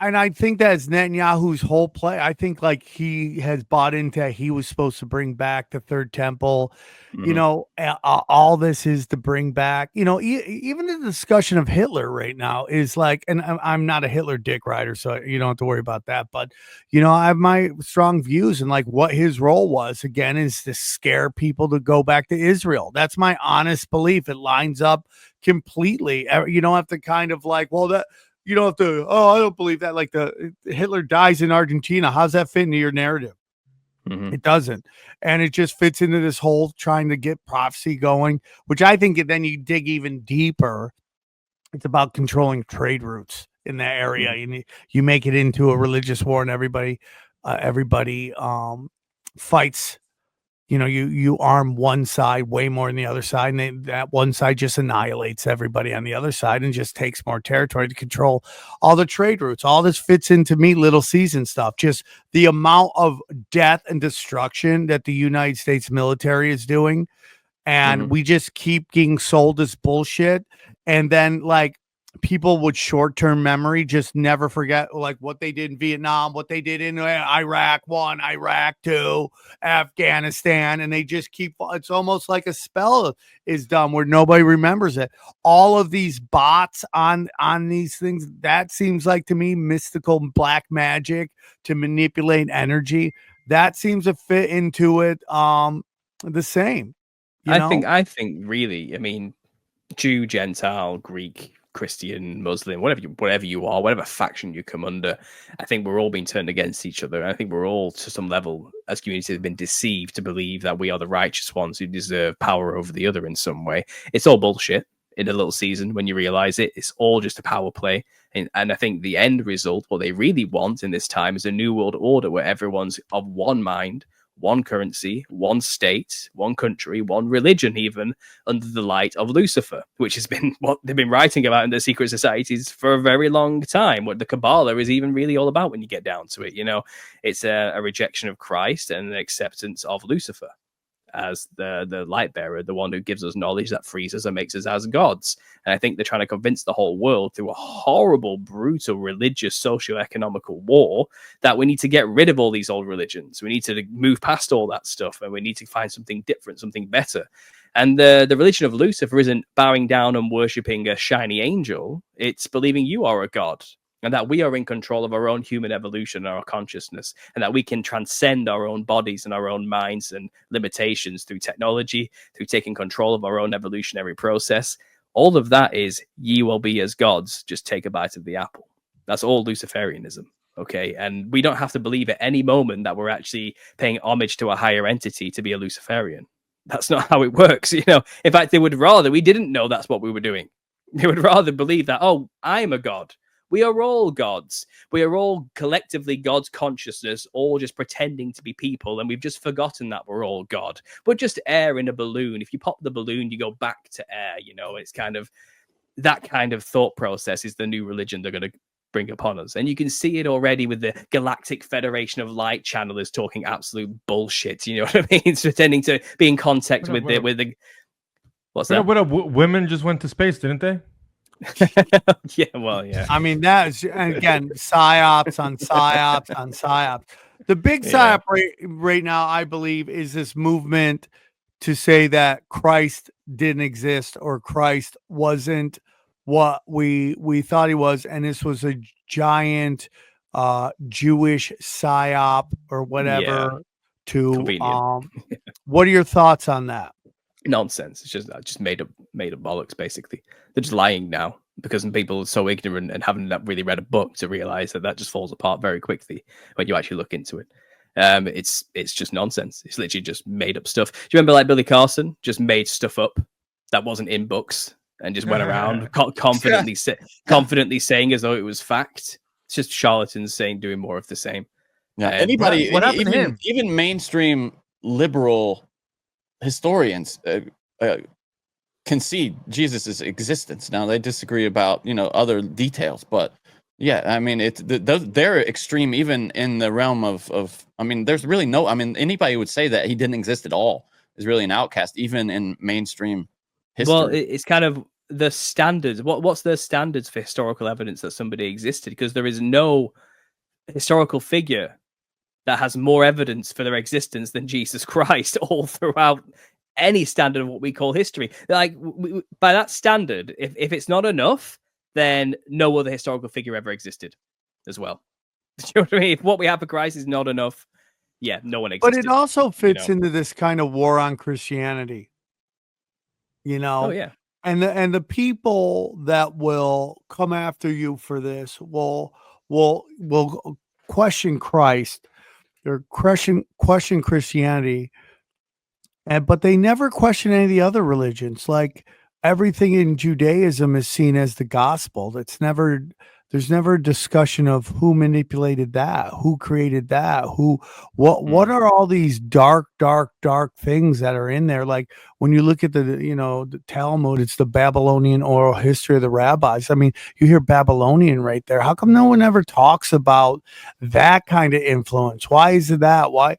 And I think that's Netanyahu's whole play. I think like he has bought into he was supposed to bring back the third temple. You know, all this is to bring back, you know, even the discussion of Hitler right now is like, and I'm not a Hitler dick rider, so you don't have to worry about that. But, you know, I have my strong views and like what his role was, again, is to scare people to go back to Israel. That's my honest belief. It lines up completely. You don't have to kind of like, well, that. You don't have to, I don't believe that. Like Hitler dies in Argentina. How's that fit into your narrative? It doesn't. And it just fits into this whole trying to get prophecy going, which I think then you dig even deeper. It's about controlling trade routes in that area. You make it into a religious war and everybody fights. You know, you arm one side way more than the other side, and that one side just annihilates everybody on the other side and just takes more territory to control all the trade routes. All this fits into me, Little Season stuff. Just the amount of death and destruction that the United States military is doing, and we just keep getting sold as bullshit. And then, like, people with short-term memory just never forget like what they did in Vietnam, what they did in Iraq 1, Iraq 2, Afghanistan, and they just keep, it's almost like a spell is done where nobody remembers it. All of these bots on these things, that seems like to me mystical black magic to manipulate energy. That seems to fit into it the same.
I think really, I mean, Jew, Gentile, Greek, Christian, Muslim, whatever you are, whatever faction you come under, I think we're all being turned against each other. I think we're all, to some level, as communities, have been deceived to believe that we are the righteous ones who deserve power over the other in some way. It's all bullshit in a little season when you realize it. It's all just a power play. And I think the end result, what they really want in this time, is a new world order where everyone's of one mind, one currency, one state, one country, one religion, even under the light of Lucifer, which has been what they've been writing about in the secret societies for a very long time. What the Kabbalah is even really all about when you get down to it. You know, it's a rejection of Christ and an acceptance of Lucifer as the light bearer, the one who gives us knowledge that frees us and makes us as gods. And I think they're trying to convince the whole world through a horrible, brutal, religious, socio-economical war that we need to get rid of all these old religions. We need to move past all that stuff, and we need to find something different, something better. And the religion of Lucifer isn't bowing down and worshipping a shiny angel. It's believing you are a god, and that we are in control of our own human evolution and our consciousness, and that we can transcend our own bodies and our own minds and limitations through technology, through taking control of our own evolutionary process. All of that is, ye will be as gods, just take a bite of the apple. That's all Luciferianism, okay? And we don't have to believe at any moment that we're actually paying homage to a higher entity to be a Luciferian. That's not how it works, you know? In fact, they would rather we didn't know that's what we were doing. They would rather believe that, oh, I'm a god. We are all gods. We are all collectively God's consciousness, all just pretending to be people. And we've just forgotten that we're all God. We're just air in a balloon. If you pop the balloon, you go back to air. You know, it's kind of that kind of thought process is the new religion they're going to bring upon us. And you can see it already with the Galactic Federation of Light channelers talking absolute bullshit. You know what I mean? It's pretending to be in contact with the what's that?
Women just went to space, didn't they?
Yeah, well, yeah.
I mean, that's again psyops on psyops on psyops. The big psyop right now, I believe, is this movement to say that Christ didn't exist or Christ wasn't what we thought he was, and this was a giant Jewish psyop or whatever. To what are your thoughts on that?
Nonsense. It's just made up bollocks. Basically, they're just lying now because people are so ignorant and haven't really read a book to realize that just falls apart very quickly when you actually look into it. It's just nonsense. It's literally just made up stuff. Do you remember like Billy Carson just made stuff up that wasn't in books and just went around confidently saying as though it was fact? It's just charlatans doing more of the same.
Yeah, anybody, what happened to him? Even mainstream liberal historians concede Jesus' existence. Now they disagree about other details, but yeah, I mean they're extreme even in the realm of I mean there's really no, I mean anybody who would say that he didn't exist at all is really an outcast even in mainstream history.
Well, it's kind of the standards. What's the standards for historical evidence that somebody existed? Because there is no historical figure that has more evidence for their existence than Jesus Christ all throughout any standard of what we call history. Like by that standard, if it's not enough, then no other historical figure ever existed as well. Do you know what I mean? If what we have for Christ is not enough, yeah, no one existed.
But it also fits into this kind of war on Christianity.
Oh yeah.
And the people that will come after you for this will question Christ. They're question Christianity, but they never question any of the other religions. Like everything in Judaism is seen as the gospel. There's never a discussion of who manipulated that, who created that, what are all these dark things that are in there? Like when you look at the Talmud, it's the Babylonian oral history of the rabbis. I mean, you hear Babylonian right there. How come no one ever talks about that kind of influence? Why is it that? Why,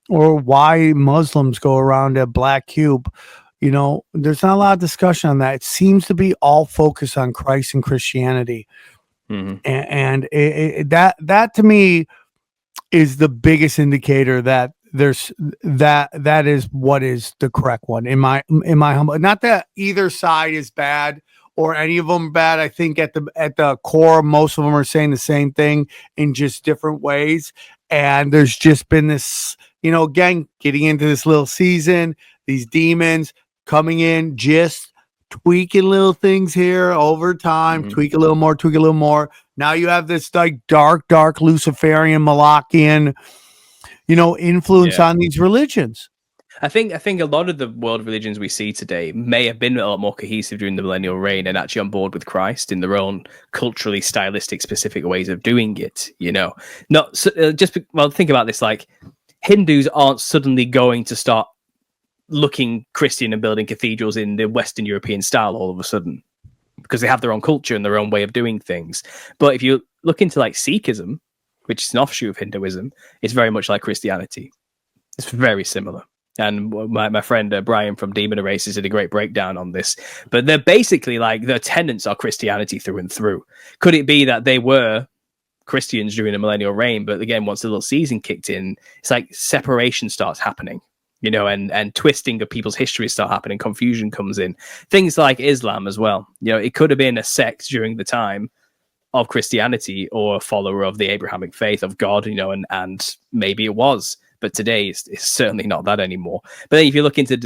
or why Muslims go around a black cube, You know, there's not a lot of discussion on that. It seems to be all focused on Christ and Christianity. And that to me is the biggest indicator that there's that is what is the correct one in my humble. Not that either side is bad or any of them bad. I think at the core, most of them are saying the same thing in just different ways. And there's just been this, you know, again, getting into this little season, these demons coming in, just tweaking little things here over time, tweak a little more. Now you have this like dark Luciferian, Malachian, you know, influence on these religions.
I think a lot of the world religions we see today may have been a lot more cohesive during the millennial reign and actually on board with Christ in their own culturally stylistic, specific ways of doing it. You know, not think about this: like Hindus aren't suddenly going to start looking Christian and building cathedrals in the Western European style all of a sudden, because they have their own culture and their own way of doing things. But if you look into like Sikhism, which is an offshoot of Hinduism, it's very much like Christianity. It's very similar. And my friend Brian from Demon Erasers did a great breakdown on this. But they're basically like, their tenets are Christianity through and through. Could it be that they were Christians during the millennial reign, but again, once the little season kicked in, it's like separation starts happening, you know, and twisting of people's histories start happening, confusion comes in. Things like Islam as well. You know, it could have been a sect during the time of Christianity or a follower of the Abrahamic faith of God, you know, and maybe it was. But today it's certainly not that anymore. But then if you look into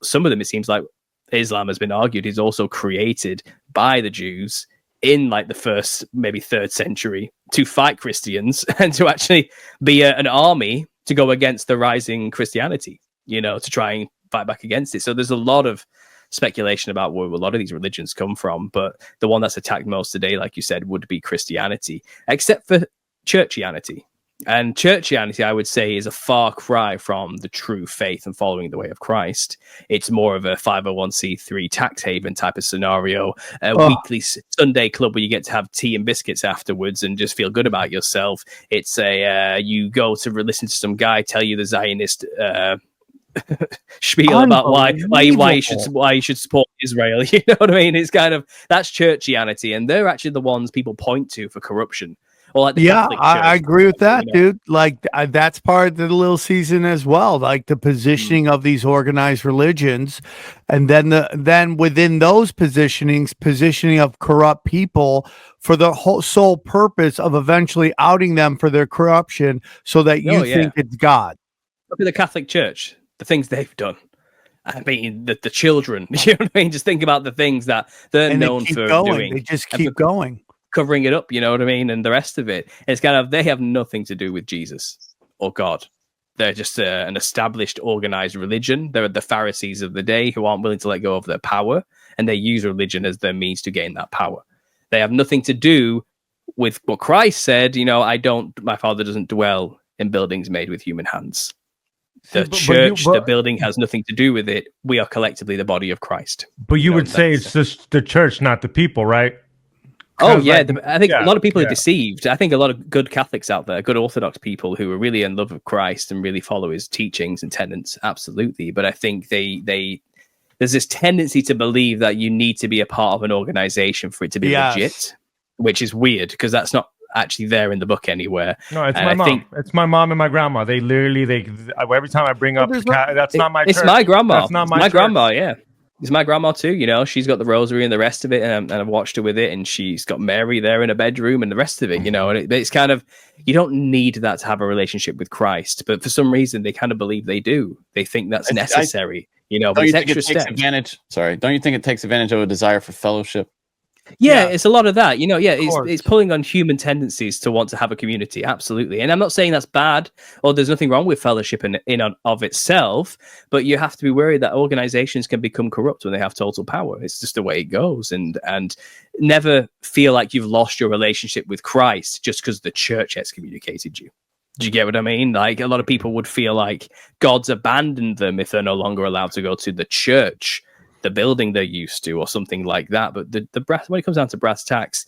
some of them, it seems like Islam has been argued is also created by the Jews in like the first, maybe 3rd century to fight Christians and to actually be an army to go against the rising Christianity, you know, to try and fight back against it. So there's a lot of speculation about where a lot of these religions come from. But the one that's attacked most today, like you said, would be Christianity, except for churchianity. And churchianity, I would say, is a far cry from the true faith and following the way of Christ. It's more of a 501c3 tax haven type of scenario, a weekly Sunday club where you get to have tea and biscuits afterwards and just feel good about yourself. It's you go to listen to some guy tell you the Zionist spiel about why you should support Israel. You know what I mean? It's kind of, that's churchianity, and they're actually the ones people point to for corruption. Well, like
I agree with that, dude. Like that's part of the little season as well. Like the positioning of these organized religions, and then within those positioning of corrupt people for the whole sole purpose of eventually outing them for their corruption, so that you think it's God.
Look at the Catholic Church, the things they've done. I mean, the children. You know what I mean? Just think about the things that they're known for doing.
They just keep going.
Covering it up, you know what I mean, and the rest of it. It's kind of, they have nothing to do with Jesus or God. They're just an established, organized religion. They're the Pharisees of the day who aren't willing to let go of their power, and they use religion as their means to gain that power. They have nothing to do with what Christ said, you know, my Father doesn't dwell in buildings made with human hands. The church, the building has nothing to do with it. We are collectively the body of Christ.
But you would say it's just the church, not the people, right?
Oh, yeah. I think a lot of people are deceived. I think a lot of good Catholics out there, good Orthodox people who are really in love with Christ and really follow his teachings and tenets. Absolutely. But I think there's this tendency to believe that you need to be a part of an organization for it to be legit, which is weird because that's not actually there in the book anywhere.
No, it's my mom. It's my mom and my grandma. They every time I bring up that's not my church.
It's my grandma.
That's not
my grandma, yeah. It's my grandma too, you know. She's got the rosary and the rest of it, and I've watched her with it, and she's got Mary there in her bedroom and the rest of it, you know. And it's kind of, you don't need that to have a relationship with Christ, but for some reason they kind of believe they do. They think that's necessary, you know. But it's extra steps.
Don't you think it takes advantage of a desire for fellowship?
Yeah, it's a lot of that, you know. Yeah, it's pulling on human tendencies to want to have a community, absolutely. And I'm not saying that's bad or there's nothing wrong with fellowship in and of itself, but you have to be worried that organizations can become corrupt when they have total power. It's just the way it goes, and never feel like you've lost your relationship with Christ just because the church excommunicated you. Do you get what I mean? Like, a lot of people would feel like God's abandoned them if they're no longer allowed to go to the church, the building they're used to, or something like that. But when it comes down to brass tacks,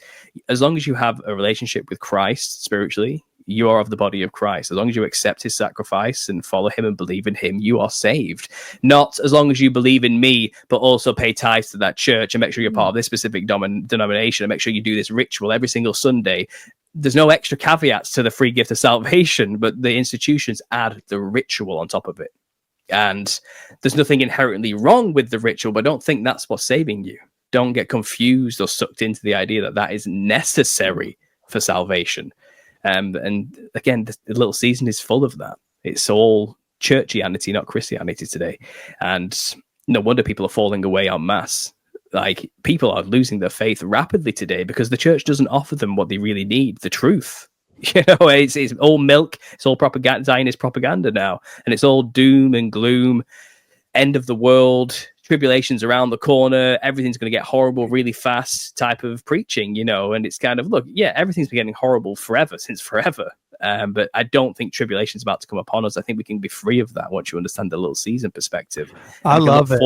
as long as you have a relationship with Christ spiritually, you are of the body of Christ. As long as you accept his sacrifice and follow him and believe in him, you are saved. Not as long as you believe in me, but also pay tithes to that church and make sure you're part of this specific denomination and make sure you do this ritual every single Sunday. There's no extra caveats to the free gift of salvation, but the institutions add the ritual on top of it. And there's nothing inherently wrong with the ritual, but don't think that's what's saving you. Don't get confused or sucked into the idea that that is necessary for salvation. And again, the little season is full of that. It's all churchianity, not Christianity today. And no wonder people are falling away en masse. Like, people are losing their faith rapidly today because the church doesn't offer them what they really need, the truth. You know, it's all milk, it's all propaganda, Zionist propaganda now. And it's all doom and gloom, end of the world, tribulations around the corner, everything's going to get horrible really fast type of preaching, you know. And it's kind of, look, yeah, everything's been getting horrible since forever. But I don't think tribulation's about to come upon us. I think we can be free of that once you understand the little season perspective.
I love it.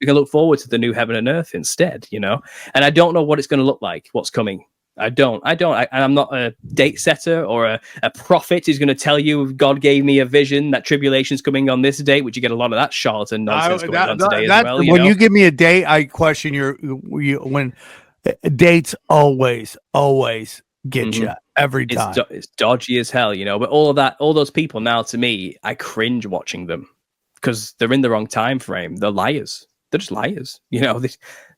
We can look forward to the new heaven and earth instead, you know. And I don't know what it's going to look like, what's coming. I'm not a date setter or a prophet who's going to tell you God gave me a vision that tribulation's coming on this date, which you get a lot of that charlatan nonsense going on today as well.
When you give me a date, I question when dates always get you every time.
It's dodgy as hell, you know. But all those people now, to me, I cringe watching them because they're in the wrong time frame. They're liars. They're just liars, you know.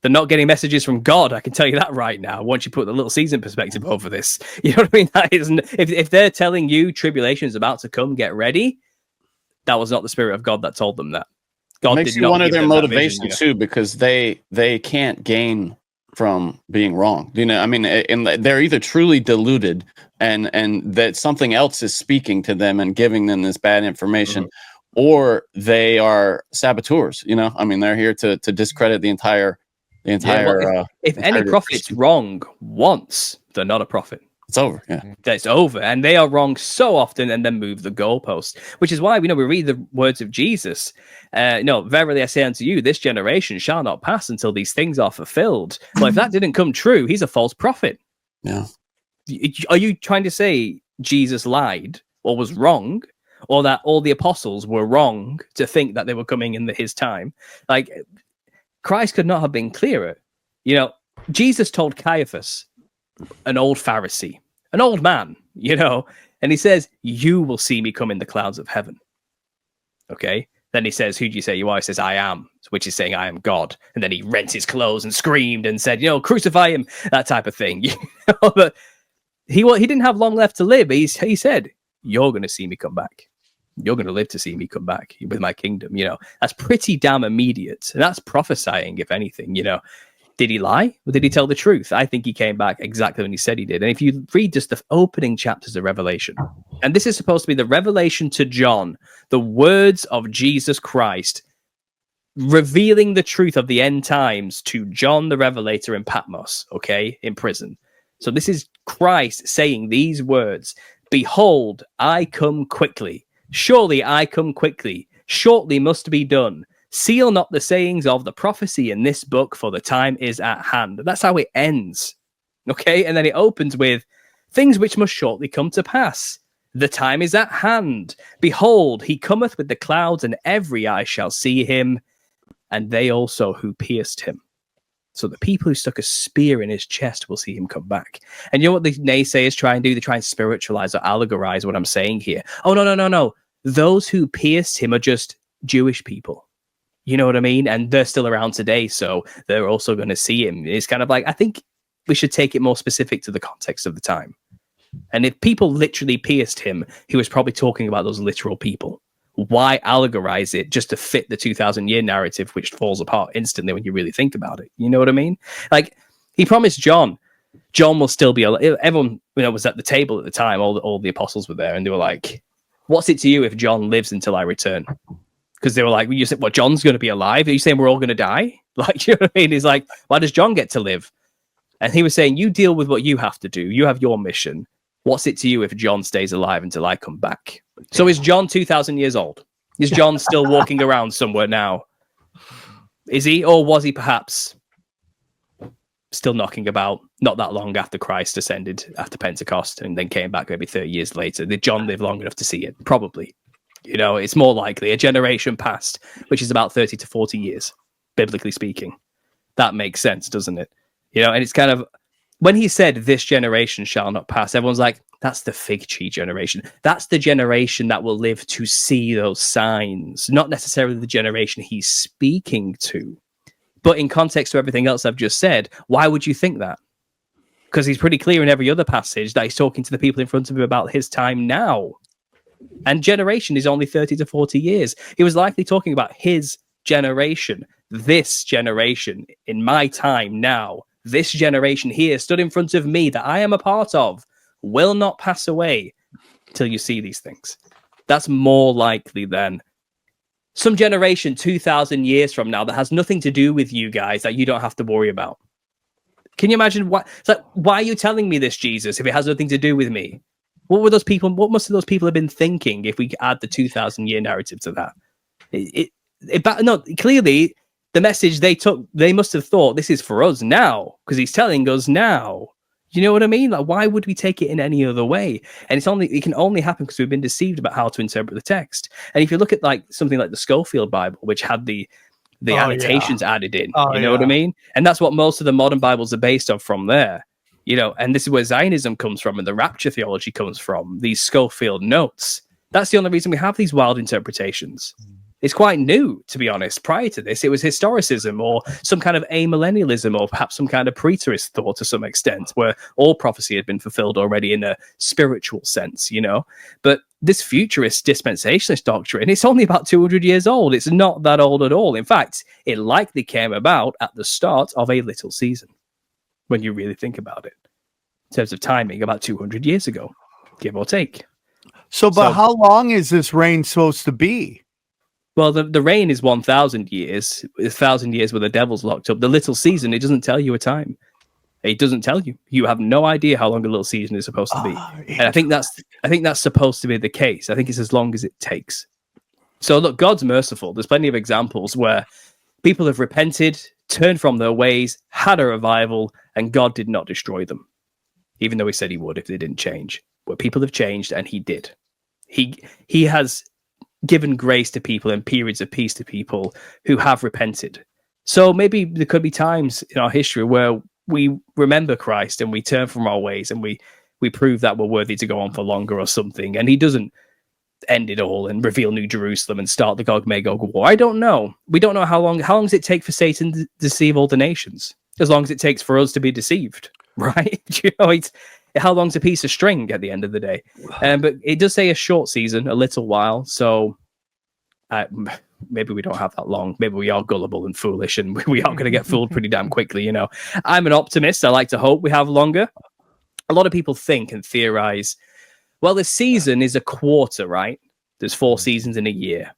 They're not getting messages from God. I can tell you that right now. Once you put the little season perspective over this, you know what I mean. That isn't. If they're telling you tribulation is about to come, get ready. That was not the Spirit of God that told them that. God
makes
did
you
not
one of
give
their
them that
motivation
vision, you know?
too, because they can't gain from being wrong. You know, I mean, and they're either truly deluded and that something else is speaking to them and giving them this bad information. Or they are saboteurs, you know. I mean, they're here to discredit the entire.
If any prophet's wrong once, they're not a prophet.
It's over. Yeah,
it's over, and they are wrong so often, and then move the goalpost. Which is why we read the words of Jesus. No, verily I say unto you, this generation shall not pass until these things are fulfilled. Well, if that didn't come true, he's a false prophet.
Yeah.
Are you trying to say Jesus lied or was wrong? Or that all the apostles were wrong to think that they were coming in his time? Like, Christ could not have been clearer. You know, Jesus told Caiaphas, an old Pharisee, an old man, you know, and he says, you will see me come in the clouds of heaven. Okay. Then he says, who do you say you are? He says, I am, which is saying I am God. And then he rent his clothes and screamed and said, you know, crucify him, that type of thing. You know? But he didn't have long left to live. He said, you're going to see me come back. You're going to live to see me come back with my kingdom. You know, that's pretty damn immediate. And that's prophesying, if anything. You know, did he lie or did he tell the truth? I think he came back exactly when he said he did. And if you read just the opening chapters of Revelation, and this is supposed to be the revelation to John, the words of Jesus Christ, revealing the truth of the end times to John the Revelator in Patmos, okay, in prison. So this is Christ saying these words, behold, I come quickly. Surely I come quickly. Shortly must be done. Seal not the sayings of the prophecy in this book, for the time is at hand. That's how it ends. Okay? And then it opens with things which must shortly come to pass. The time is at hand. Behold, he cometh with the clouds, and every eye shall see him, and they also who pierced him. So the people who stuck a spear in his chest will see him come back. And you know what the naysayers try and do? They try and spiritualize or allegorize what I'm saying here. Oh, no. Those who pierced him are just Jewish people. You know what I mean? And they're still around today, so they're also going to see him. It's kind of like, I think we should take it more specific to the context of the time. And if people literally pierced him, he was probably talking about those literal people. Why allegorize it just to fit the 2,000-year narrative, which falls apart instantly when you really think about it? You know what I mean? Like, he promised John will still be alive. Everyone, was at the table at the time. All the apostles were there, and they were like, what's it to you if John lives until I return? Because they were like, you said, what, John's going to be alive? Are you saying we're all going to die? Like, you know what I mean? He's like, why does John get to live? And he was saying, you deal with what you have to do. You have your mission. What's it to you if John stays alive until I come back? So is John 2,000 years old? Is John still walking around somewhere now? Is he, or was he perhaps still knocking about not that long after Christ ascended after Pentecost and then came back maybe 30 years later. Did John live long enough to see it? Probably. You know, it's more likely a generation passed, which is about 30 to 40 years, biblically speaking. That makes sense, doesn't it? You know, and it's kind of, when he said this generation shall not pass, everyone's like, that's the fig tree generation. That's the generation that will live to see those signs, not necessarily the generation he's speaking to. But in context to everything else I've just said, why would you think that? Because he's pretty clear in every other passage that he's talking to the people in front of him about his time now. And generation is only 30 to 40 years. He was likely talking about his generation, this generation, in my time now. This generation here stood in front of me that I am a part of will not pass away till you see these things. That's more likely than some generation 2,000 years from now that has nothing to do with you guys that you don't have to worry about. Can you imagine what? It's like, why are you telling me this, Jesus, if it has nothing to do with me? What were those people? What must those people have been thinking if we add the 2,000-year narrative to that? No, clearly the message they took, they must have thought this is for us now because he's telling us now. You know what I mean? Like, why would we take it in any other way? And it can only happen because we've been deceived about how to interpret the text. And if you look at like something like the Schofield Bible, which had the annotations added in, you know what I mean? And that's what most of the modern Bibles are based on from there. You know, and this is where Zionism comes from and the rapture theology comes from, these Schofield notes. That's the only reason we have these wild interpretations. It's quite new, to be honest. Prior to this, it was historicism or some kind of amillennialism or perhaps some kind of preterist thought to some extent, where all prophecy had been fulfilled already in a spiritual sense, you know. But this futurist dispensationalist doctrine, it's only about 200 years old. It's not that old at all. In fact, it likely came about at the start of a little season, when you really think about it. In terms of timing, about 200 years ago, give or take.
So how long is this reign supposed to be?
Well, the reign is 1,000 years. 1,000 years where the devil's locked up. The little season, it doesn't tell you a time. It doesn't tell you. You have no idea how long a little season is supposed to be. And I think that's supposed to be the case. I think it's as long as it takes. So look, God's merciful. There's plenty of examples where people have repented, turned from their ways, had a revival, and God did not destroy them, even though he said he would if they didn't change. Where people have changed, and he did. He has given grace to people and periods of peace to people who have repented. So maybe there could be times in our history where we remember Christ and we turn from our ways and we prove that we're worthy to go on for longer or something. And he doesn't end it all and reveal New Jerusalem and start the Gog-Magog war. I don't know. We don't know how long does it take for Satan to deceive all the nations? As long as it takes for us to be deceived, right? You know, how long's a piece of string at the end of the day? But it does say a short season, a little while. So maybe we don't have that long. Maybe we are gullible and foolish and we are going to get fooled pretty damn quickly. You know, I'm an optimist. I like to hope we have longer. A lot of people think and theorize, well, the season is a quarter, right? There's 4 seasons in a year.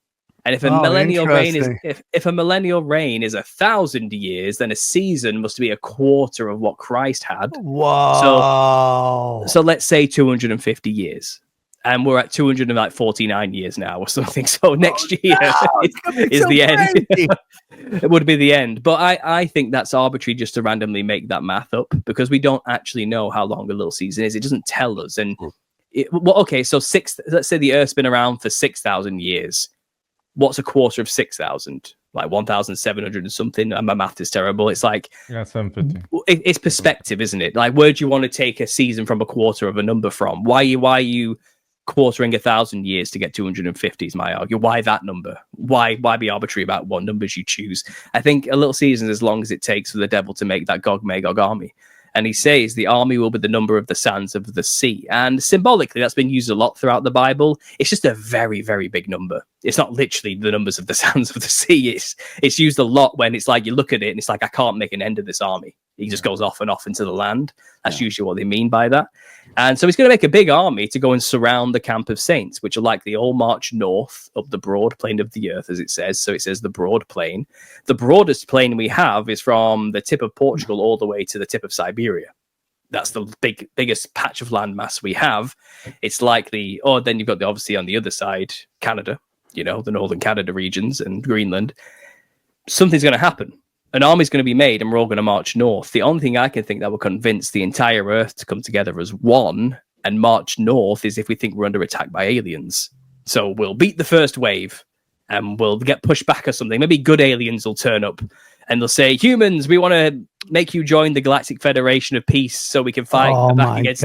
And if a millennial reign is if a millennial reign is 1,000 years, then a season must be a quarter of what Christ had.
Wow.
So let's say 250 years. And we're at 249 years now or something. So next year is the end. It would be the end. But I think that's arbitrary just to randomly make that math up because we don't actually know how long a little season is. It doesn't tell us. And so let's say the Earth's been around for 6,000 years. What's a quarter of 6,000? Like 1,700 and something. And my math is terrible. It's like
750.
It's perspective, isn't it? Like, where do you want to take a season from a quarter of a number from? Why are you quartering 1,000 years to get 250 is my argument. Why that number? Why be arbitrary about what numbers you choose? I think a little season is as long as it takes for the devil to make that Gog-Magog army. And he says the army will be the number of the sands of the sea. And symbolically, that's been used a lot throughout the Bible. It's just a very, very big number. It's not literally the numbers of the sands of the sea. It's used a lot when it's like you look at it and it's like, I can't make an end of this army. He just goes off and off into the land. That's usually what they mean by that. And so he's going to make a big army to go and surround the camp of saints, which are likely all march north up the broad plain of the earth, as it says. So it says the broad plain. The broadest plain we have is from the tip of Portugal all the way to the tip of Siberia. That's the biggest patch of landmass we have. It's likely, or then you've got obviously on the other side, Canada, you know, the northern Canada regions and Greenland. Something's going to happen. an army's going to be made and we're all going to march north. The only thing I can think that will convince the entire Earth to come together as one and march north is if we think we're under attack by aliens. So we'll beat the first wave and we'll get pushed back or something. Maybe good aliens will turn up and they'll say, humans, we want to make you join the Galactic Federation of Peace so we can fight back against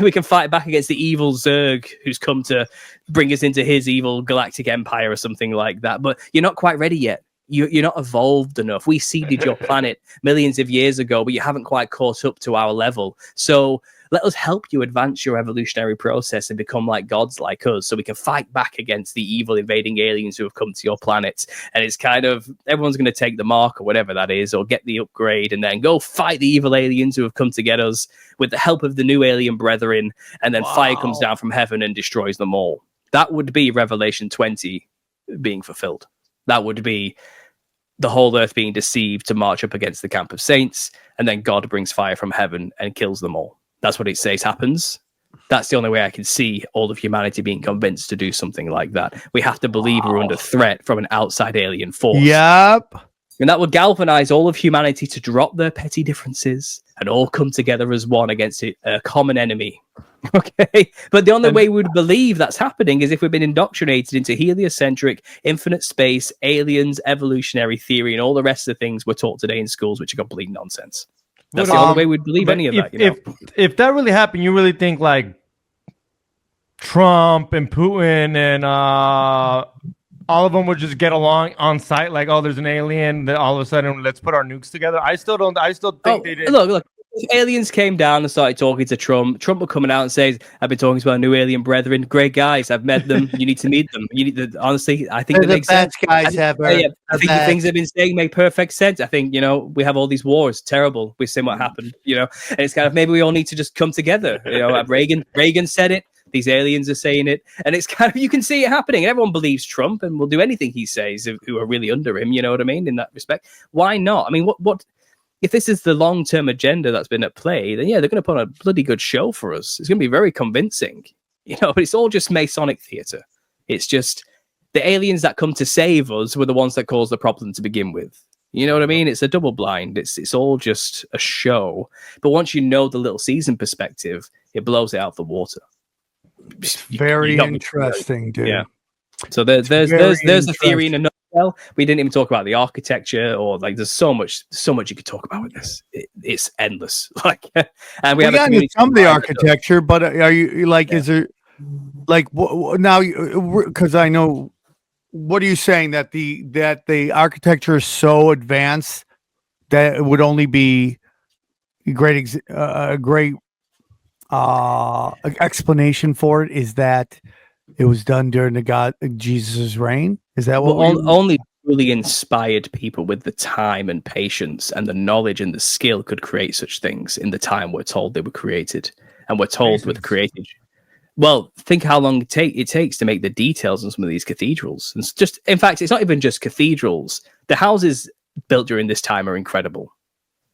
we can fight back against the evil Zerg who's come to bring us into his evil galactic empire or something like that. But you're not quite ready yet. You're not evolved enough. We seeded your planet millions of years ago, but you haven't quite caught up to our level. So let us help you advance your evolutionary process and become like gods like us so we can fight back against the evil invading aliens who have come to your planet. And it's kind of, everyone's going to take the mark or whatever that is, or get the upgrade and then go fight the evil aliens who have come to get us with the help of the new alien brethren. And then fire comes down from heaven and destroys them all. That would be Revelation 20 being fulfilled. That would be the whole earth being deceived to march up against the camp of saints, and then God brings fire from heaven and kills them all. That's what it says happens. That's the only way I can see all of humanity being convinced to do something like that. We have to believe we're under threat from an outside alien force.
Yep.
And that would galvanize all of humanity to drop their petty differences and all come together as one against a common enemy. Okay, but the only way we would believe that's happening is if we've been indoctrinated into heliocentric, infinite space, aliens, evolutionary theory, and all the rest of the things we're taught today in schools, which are complete nonsense. That's the only way we'd believe any of that.
If that really happened, you really think like Trump and Putin and all of them would just get along on site? Like, oh, there's an alien. That all of a sudden, let's put our nukes together. I still think they did.
Look. If aliens came down and started talking to Trump would come out and say, I've been talking to our new alien brethren. Great guys. I've met them. You need to meet them. You need to, honestly, I think it makes sense.
Guys
I think the things they've been saying make perfect sense. I think, we have all these wars. Terrible. We've seen what happened, and it's kind of, maybe we all need to just come together. Reagan said it. These aliens are saying it. And it's kind of, you can see it happening. Everyone believes Trump and will do anything he says who are really under him. You know what I mean? In that respect. Why not? I mean, what if this is the long-term agenda that's been at play, then yeah, they're going to put on a bloody good show for us. It's going to be very convincing, but it's all just Masonic theater. It's just the aliens that come to save us were the ones that caused the problem to begin with. You know what I mean? It's a double blind. It's all just a show. But once you know the little season perspective, it blows it out the water.
Very interesting, dude.
Yeah. So there's a theory in a nutshell. We didn't even talk about the architecture, or like there's so much you could talk about with this. It's endless. And we have
got into some of the architecture, but are you like, is there like now? Because I know, what are you saying, that the architecture is so advanced that it would only be a great explanation for it is that it was done during Jesus' reign? Is that what?
Only really inspired people with the time and patience and the knowledge and the skill could create such things in the time we're told they were created, and we're told with created. Well, think how long it takes to make the details on some of these cathedrals. And in fact, it's not even just cathedrals. The houses built during this time are incredible.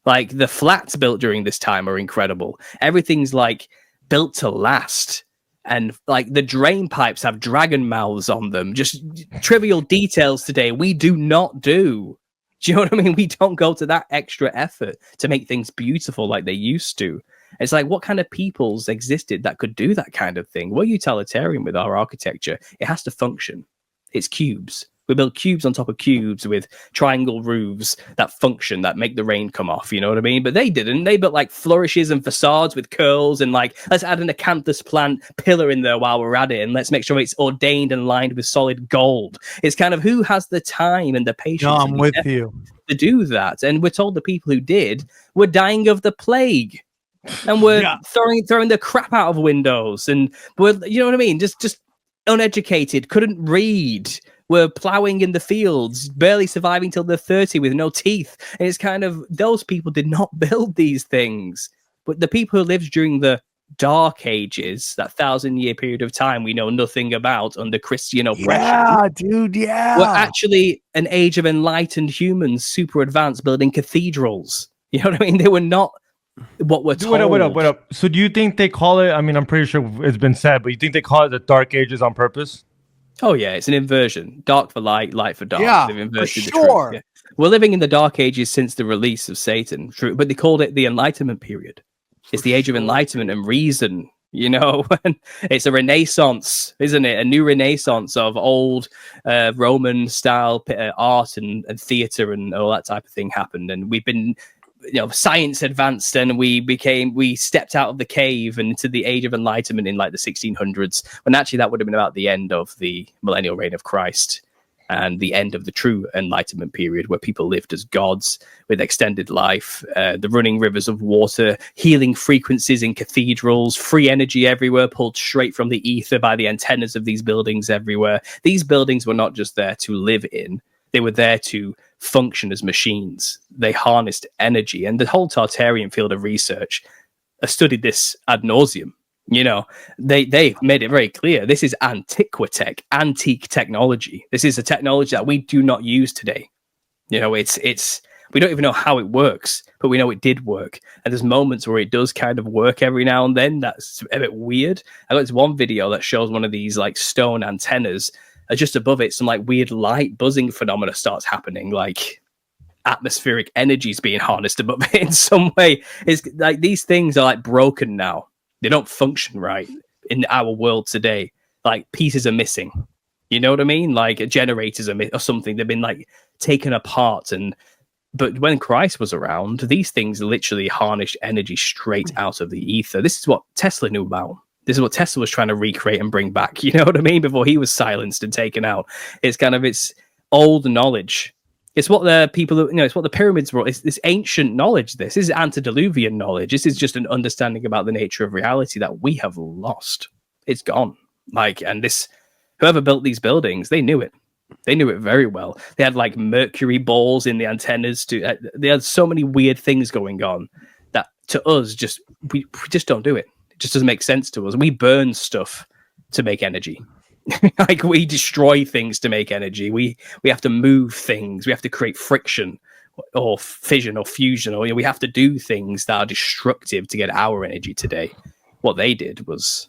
Like the flats built during this time are incredible. Everything's like built to last. And like the drain pipes have dragon mouths on them. Just trivial details today we do not do. Do you know what I mean? We don't go to that extra effort to make things beautiful like they used to. It's like, what kind of peoples existed that could do that kind of thing? We're utilitarian with our architecture. It has to function. It's cubes. We build cubes on top of cubes with triangle roofs that function, that make the rain come off. You know what I mean? But they didn't. They built like flourishes and facades with curls and like, let's add an acanthus plant pillar in there while we're at it. And let's make sure it's ordained and lined with solid gold. It's kind of, who has the time and the patience?
No, I'm with you.
To do that. And we're told the people who did were dying of the plague. And we're throwing the crap out of windows. And we're, you know what I mean? Just uneducated, couldn't read. Were plowing in the fields, barely surviving till they're 30 with no teeth. And it's kind of, those people did not build these things. But the people who lived during the Dark Ages, that 1,000-year period of time we know nothing about under Christian oppression.
Yeah, dude, yeah.
Were actually an age of enlightened humans, super advanced, building cathedrals. You know what I mean? They were not what we're told.
Wait up. So do you think they call it, I mean, I'm pretty sure it's been said, but you think they call it the Dark Ages on purpose?
Oh yeah, it's an inversion. Dark for light, light for dark.
Yeah,
They've inverted
for sure.
The truth. We're living in the dark ages since the release of Satan, true, but they called it the Enlightenment period. It's the age of enlightenment and reason, you know. It's a renaissance, isn't it? A new renaissance of old Roman style art and theater and all that type of thing happened. And we've been, you know, science advanced and we stepped out of the cave and into the age of enlightenment in like the 1600s, when actually that would have been about the end of the millennial reign of Christ and the end of the true enlightenment period, where people lived as gods with extended life, the running rivers of water, healing frequencies in cathedrals, free energy everywhere, pulled straight from the ether by the antennas of these buildings everywhere. These buildings were not just there to live in, they were there to function as machines. They harnessed energy, and the whole Tartarian field of research studied this ad nauseum. You know, they made it very clear. This is antiquitech, antique technology. This is a technology that we do not use today. You know, it's we don't even know how it works, but we know it did work. And there's moments where it does kind of work every now and then. That's a bit weird. I got this one video that shows one of these like stone antennas. Just above it, some like weird light buzzing phenomena starts happening, like atmospheric energy is being harnessed above it in some way. It's like these things are like broken now. They don't function right in our world today. Like pieces are missing. You know what I mean? Like generators or something. They've been like taken apart. But when Christ was around, these things literally harnessed energy straight out of the ether. This is what Tesla knew about. This is what Tesla was trying to recreate and bring back. You know what I mean? Before he was silenced and taken out. It's kind of it's old knowledge. It's what the people, you know, it's what the pyramids were. It's this ancient knowledge. This is antediluvian knowledge. This is just an understanding about the nature of reality that we have lost. It's gone. Like, and this, whoever built these buildings, they knew it. They knew it very well. They had like mercury balls in the antennas. They had so many weird things going on that to us, we just don't do it. It just doesn't make sense to us. We burn stuff to make energy. Like we destroy things to make energy. We have to move things. We have to create friction or fission or fusion, or, you know, we have to do things that are destructive to get our energy today. What they did was,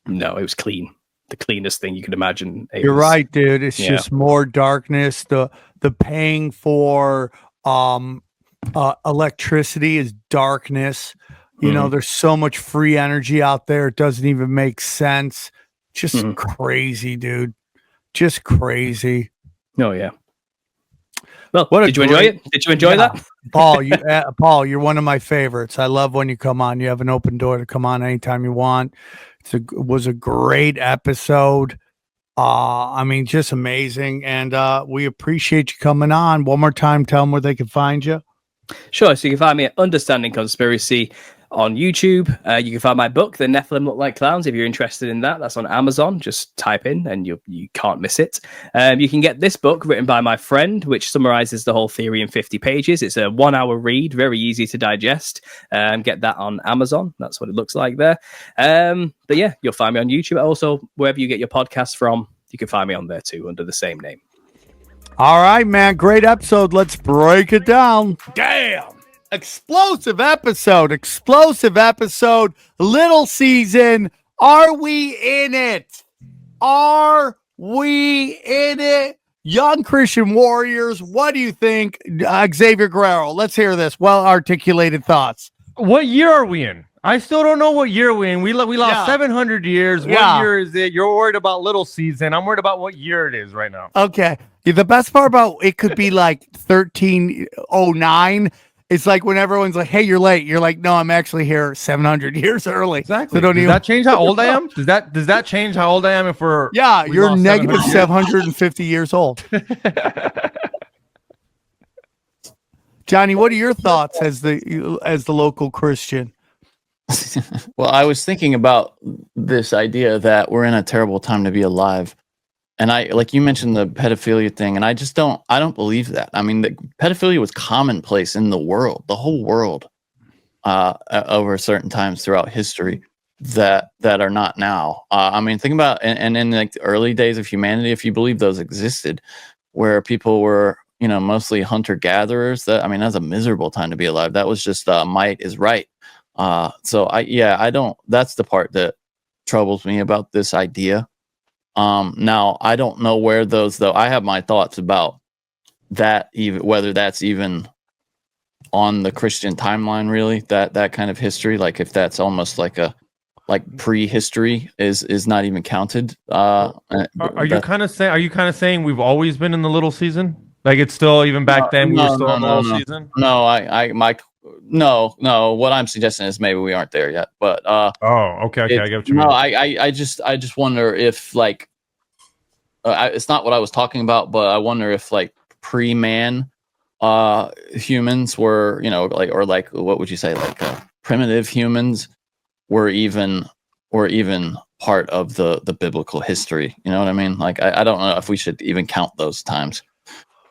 no, it was clean. The cleanest thing you could imagine.
You're right, dude. It's just more darkness. The paying for electricity is darkness. You know, there's so much free energy out there. It doesn't even make sense. Just crazy, dude. Just crazy.
Oh yeah. Well, did you enjoy it? Did you enjoy that?
Paul, Paul, you're one of my favorites. I love when you come on. You have an open door to come on anytime you want. It was a great episode. I mean, just amazing. And we appreciate you coming on. One more time, tell them where they can find you.
Sure. So you can find me at Understanding Conspiracy on YouTube. You can find my book, The Nephilim Look Like Clowns, if you're interested in that. That's on Amazon. Just type in and you can't miss it. You can get this book written by my friend, which summarizes the whole theory in 50 pages. It's a 1-hour read, very easy to digest. Get that on Amazon. That's what it looks like there. But yeah, you'll find me on YouTube. Also, wherever you get your podcasts from, you can find me on there too, under the same name.
All right, man. Great episode. Let's break it down. Damn. Explosive episode. Little season. Are we in it? Are we in it? Young Christian warriors, what do you think? Xavier Guerrero, let's hear this. Well-articulated thoughts.
What year are we in? I still don't know what year we're in. We lost 700 years. What year is it? You're worried about little season. I'm worried about what year it is right now.
Okay. The best part about it could be like 1309. It's like when everyone's like, hey, you're late. You're like, no, I'm actually here 700 years early.
Exactly. So does that change how old I am? Does that change how old I am if
you're negative 750 years old. Johnny, what are your thoughts as the local Christian?
Well, I was thinking about this idea that we're in a terrible time to be alive. And like you mentioned the pedophilia thing, and I don't believe that. I mean, the pedophilia was commonplace in the world, the whole world, over certain times throughout history that are not now. I mean, think about, and in like the early days of humanity, if you believe those existed, where people were, you know, mostly hunter-gatherers, that's a miserable time to be alive. That was just might is right. That's the part that troubles me about this idea. Now I don't know where those, though I have my thoughts about that even whether that's even on the Christian timeline, really, that kind of history, like if that's almost like prehistory is not even counted.
Are you kind of saying we've always been in the little season? Like it's still even back then we were still in the little season?
No, what I'm suggesting is maybe we aren't there yet. But
okay, I get what you mean.
No, I just wonder if like it's not what I was talking about, but I wonder if like pre-man humans were, like what would you say, like primitive humans were even part of the biblical history. You know what I mean? Like I don't know if we should even count those times.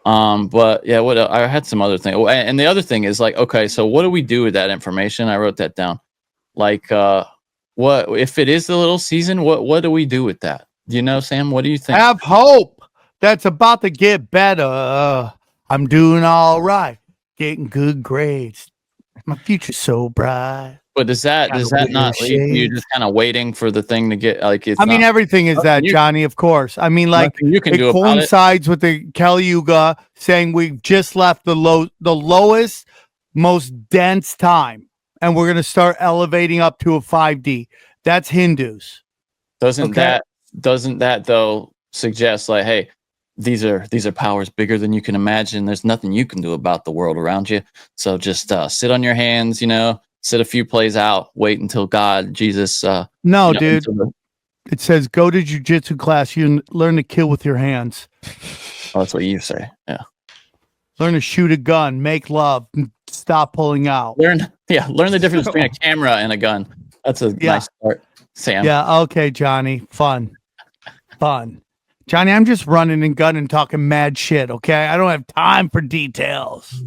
But yeah, I had some other thing. And the other thing is like, okay, so what do we do with that information? I wrote that down. Like what if it is the little season? What do we do with that? You know, Sam, what do you think?
Have hope. That's about to get better. I'm doing all right. Getting good grades. My future's so bright.
But does that not leave you just kind of waiting for the thing to get like?
Everything is that, Johnny. Of course. I mean, like
you can
it coincides with the Kali Yuga saying we've just left the lowest, most dense time, and we're gonna start elevating up to a 5D. That's Hindus.
Doesn't that though suggest like, hey, these are powers bigger than you can imagine. There's nothing you can do about the world around you. So just sit on your hands, sit a few plays out, wait until God, Jesus.
No, dude. It says go to jujitsu class. You learn to kill with your hands.
Oh, that's what you say. Yeah.
Learn to shoot a gun, make love, stop pulling out.
Learn the difference between a camera and a gun. That's a nice start, Sam.
Yeah. Okay, Johnny. Fun. Johnny, I'm just running and gunning, talking mad shit. Okay, I don't have time for details.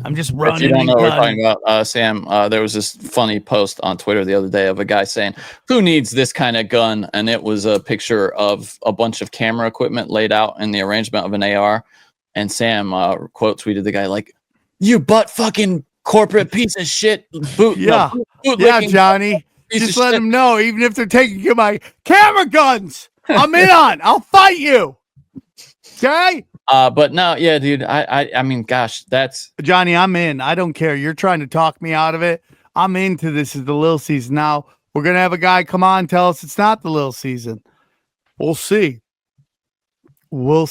I'm just running. If you don't know what we're talking
about, Sam, there was this funny post on Twitter the other day of a guy saying, "Who needs this kind of gun?" And it was a picture of a bunch of camera equipment laid out in the arrangement of an AR. And Sam quote tweeted the guy like, "You butt fucking corporate piece of shit."
Yeah, Johnny. Just let them know, even if they're taking my camera guns. I'm in on. I'll fight you. Okay.
But no, yeah, dude. I mean, gosh, that's
Johnny. I'm in. I don't care. You're trying to talk me out of it. I'm into this. Is the little season now? We're gonna have a guy come on tell us it's not the little season. We'll see.
Who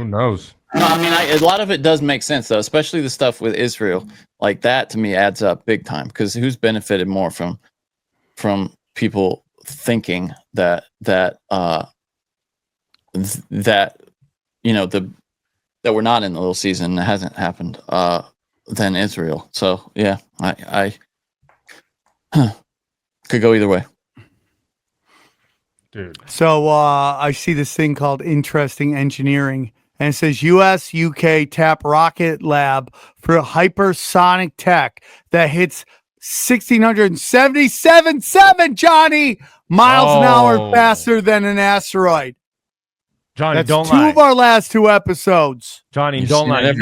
knows?
No, I mean, a lot of it does make sense though, especially the stuff with Israel. Like that to me adds up big time because who's benefited more from people thinking that that we're not in the little season that hasn't happened than Israel. So yeah, I could go either way.
Dude.
So I see this thing called interesting engineering, and it says US UK tap rocket lab for hypersonic tech that hits 1,677 Johnny miles an hour faster than an asteroid.
Johnny,
that's
don't
two
lie.
of our last two episodes.
Johnny, don't lie.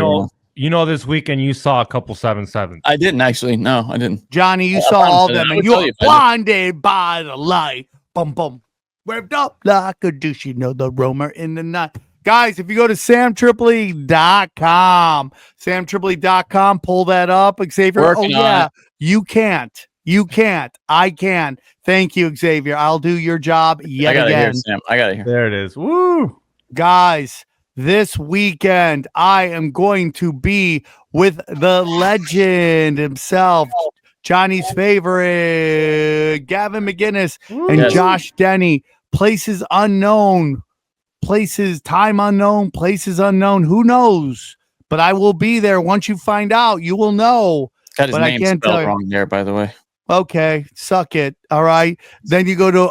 You know this weekend you saw a couple 7.7s.
I didn't actually. No, I didn't.
Johnny, you saw all of them, and you were blinded by the light. Boom, boom. Revved up like a douche, the roamer in the night. Guys, if you go to samtripoli.com, samtripoli.com, pull that up, Xavier. You can't. I can. Thank you, Xavier. I'll do your job yet again.
I got to hear.
There it is. Woo!
Guys, this weekend, I am going to be with the legend himself, Johnny's favorite, Gavin McGinnis, and Josh Denny. Places unknown, time unknown, places unknown. Who knows? But I will be there. Once you find out, you will know.
Got his name spelled wrong there, by the way.
Okay, suck it. All right. Then you go to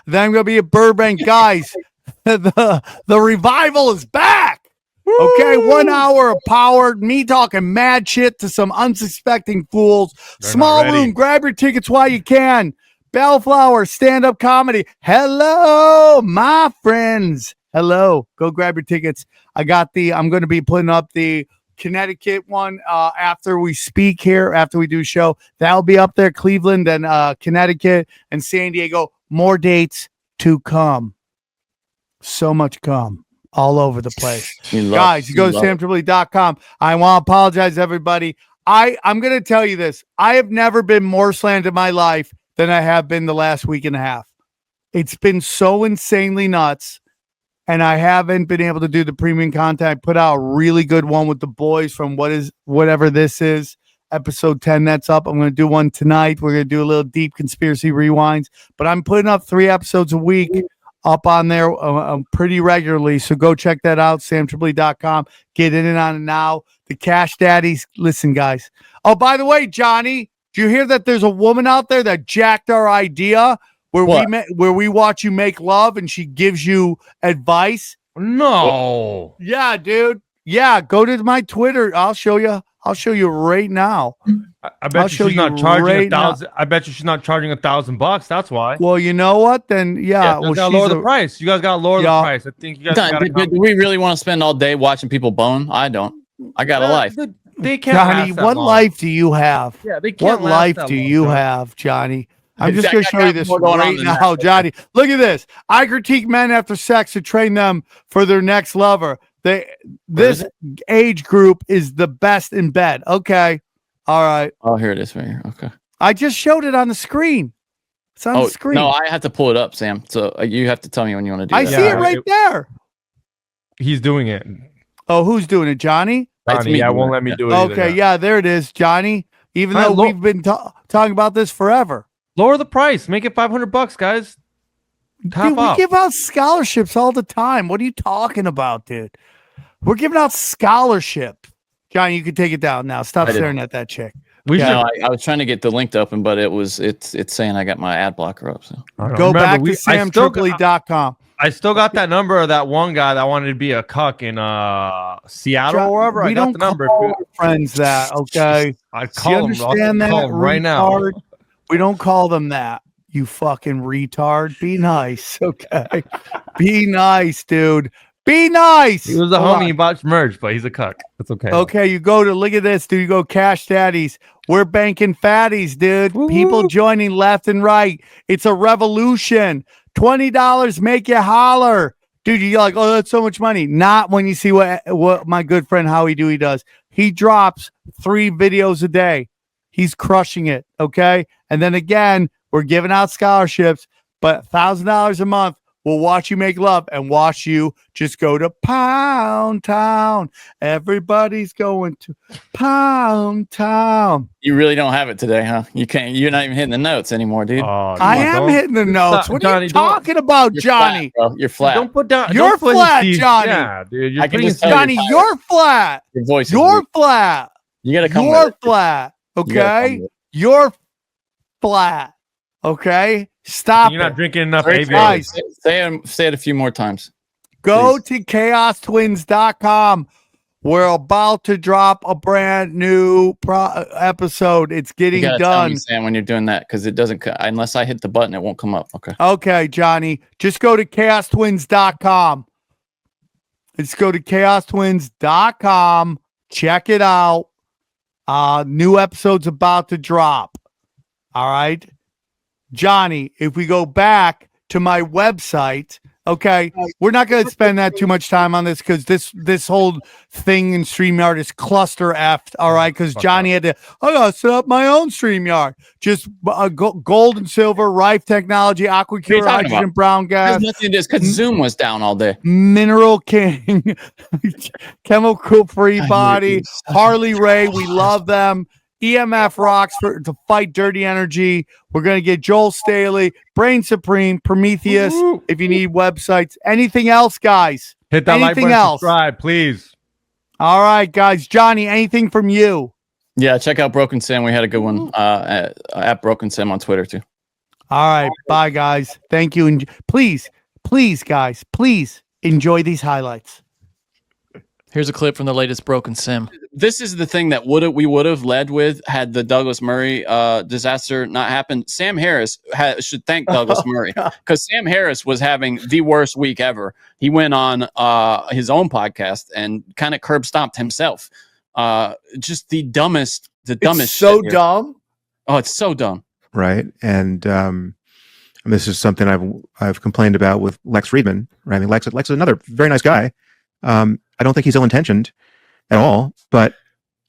then I'm gonna be at Burbank, guys. The revival is back. Okay, 1 hour of power, me talking mad shit to some unsuspecting fools. Small room, grab your tickets while you can. Bellflower stand-up comedy. Hello, my friends. Hello. Go grab your tickets. I'm going to be putting up the Connecticut one after we speak here, after we do a show. That'll be up there, Cleveland and Connecticut and San Diego. More dates to come. So much come. all over the place.
You
Guys, you go to samtripoli.com. I want to apologize, everybody. I'm going to tell you this. I have never been more slammed in my life than I have been the last week and a half. It's been so insanely nuts, and I haven't been able to do the premium content. I put out a really good one with the boys from whatever this is, episode 10 that's up. I'm going to do one tonight. We're going to do a little deep conspiracy rewinds, but I'm putting up 3 episodes a week up on there pretty regularly. So go check that out, samtripoli.com. Get in and on it now. The Cash Daddies. Listen, guys. Oh, by the way, Johnny, do you hear that there's a woman out there that jacked our idea where we watch you make love and she gives you advice?
No.
Yeah, dude. Yeah, go to my Twitter. I'll show you right now.
I bet you she's not charging $1,000. I bet you she's not charging $1,000. That's why.
Well, you know what? Then well,
gotta lower the price. You guys gotta lower the price. I think you guys.
Do we really want to spend all day watching people bone? I don't. I got a life.
They can't.
Johnny, what life do you have?
Yeah, they can't.
What life do you have, Johnny? I'm just going to show you this right now, Johnny. Look at this. I critique men after sex to train them for their next lover. This age group is the best in bed. Okay. All right.
Oh, here it is right here. Okay.
I just showed it on the screen. It's on the screen.
No, I have to pull it up, Sam. So you have to tell me when you want to do that.
I see it right there.
He's doing it.
Oh, who's doing it? Johnny?
Johnny, won't let me do it.
Okay. Yeah, there it is, Johnny. Even though we've been talking about this forever.
Lower the price. Make it $500, guys.
Dude, we give out scholarships all the time. What are you talking about, dude? We're giving out scholarship. Johnny, you can take it down now. Stop staring at that chick.
I was trying to get the link to open, but it's saying I got my ad blocker up. So
go back to samtripoli.com.
I still got that number of that one guy that wanted to be a cuck in Seattle or wherever.
We don't call our friends that, okay?
I call them. Understand that right now.
We don't call them that. You fucking retard. Be nice, okay? Be nice, dude. Be nice.
He was a homie. He bought merch, but he's a cuck. That's okay.
Okay, you go to look at this, dude. You go Cash Daddies. We're banking fatties, dude. Woo-hoo. People joining left and right. It's a revolution. $20 make you holler, dude. You're like, oh, that's so much money. Not when you see what my good friend Howie Dewey does. He drops 3 videos a day. He's crushing it. Okay, and then again, we're giving out scholarships, but $1,000 a month. We'll watch you make love and watch you just go to Pound Town. Everybody's going to Pound Town.
You really don't have it today, huh? You can't. You're not even hitting the notes anymore, dude.
I am hitting the notes. What are you talking about, Johnny?
Flat, you're flat.
Don't put down.
You're flat, Johnny.
Yeah, dude.
Johnny, you're flat.
Your voice.
You're flat.
You gotta come.
You're flat. Okay. You're flat. Okay. Stop.
You're not drinking enough.
Guys,
say it a few more times.
Go to chaostwins.com. We're about to drop a brand new episode. It's getting done. Tell me,
Sam, when you're doing that, because it doesn't. Unless I hit the button, it won't come up. Okay.
Okay, Johnny. Just go to chaostwins.com. Let's go to chaostwins.com. Check it out. New episode's about to drop. All right. Johnny, if we go back to my website, okay, we're not going to spend that too much time on this because this whole thing in StreamYard is cluster effed, all right? Because Johnny had to, I got to set up my own StreamYard. Just gold and silver, Rife Technology, AquaCure, hydrogen, brown gas.
There's nothing to this because Zoom was down all day.
Mineral King, chemical-free body, Harley Ray, we love them. EMF rocks to fight dirty energy. We're going to get Joel Staley, Brain Supreme, Prometheus. Woo-hoo. If you need websites, anything else, guys?
Hit that like button, subscribe, please.
All right, guys. Johnny, anything from you?
Yeah, check out Broken Sam. We had a good one at Broken Sam on Twitter too.
All right, bye, guys. Thank you, and please, guys, please enjoy these highlights.
Here's a clip from the latest Broken Sim.
This is the thing that we would have led with had the Douglas Murray disaster not happened. Sam Harris should thank Douglas Murray because Sam Harris was having the worst week ever. He went on his own podcast and kind of curb stomped himself. Just the dumbest.
It's so dumb.
Oh, it's so dumb.
Right. And And this is something I've complained about with Lex Friedman. Right? I mean, Lex is another very nice guy. I don't think he's ill-intentioned at all, but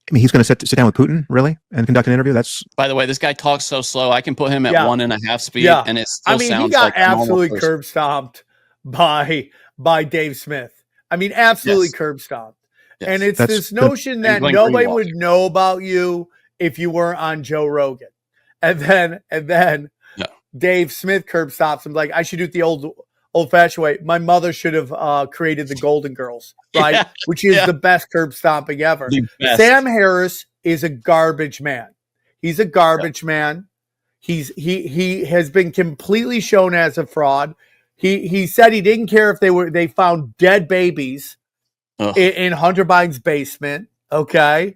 I mean, he's going to sit down with Putin, really, and conduct an interview. That's,
by the way, this guy talks so slow. I can put him at 1.5 speed, and it still sounds
he got
like a normal
absolutely
person.
curb stomped by Dave Smith. I mean, absolutely curb stomped.
Yes.
And it's this notion that nobody would know about you if you weren't on Joe Rogan. And then Dave Smith curb stops him like, I should do it the old-fashioned way. My mother should have created the Golden Girls, right? Which is the best curb stomping ever. Sam Harris is a garbage man. He's a garbage man. He has been completely shown as a fraud. He said he didn't care if they found dead babies in Hunter Biden's basement. Okay.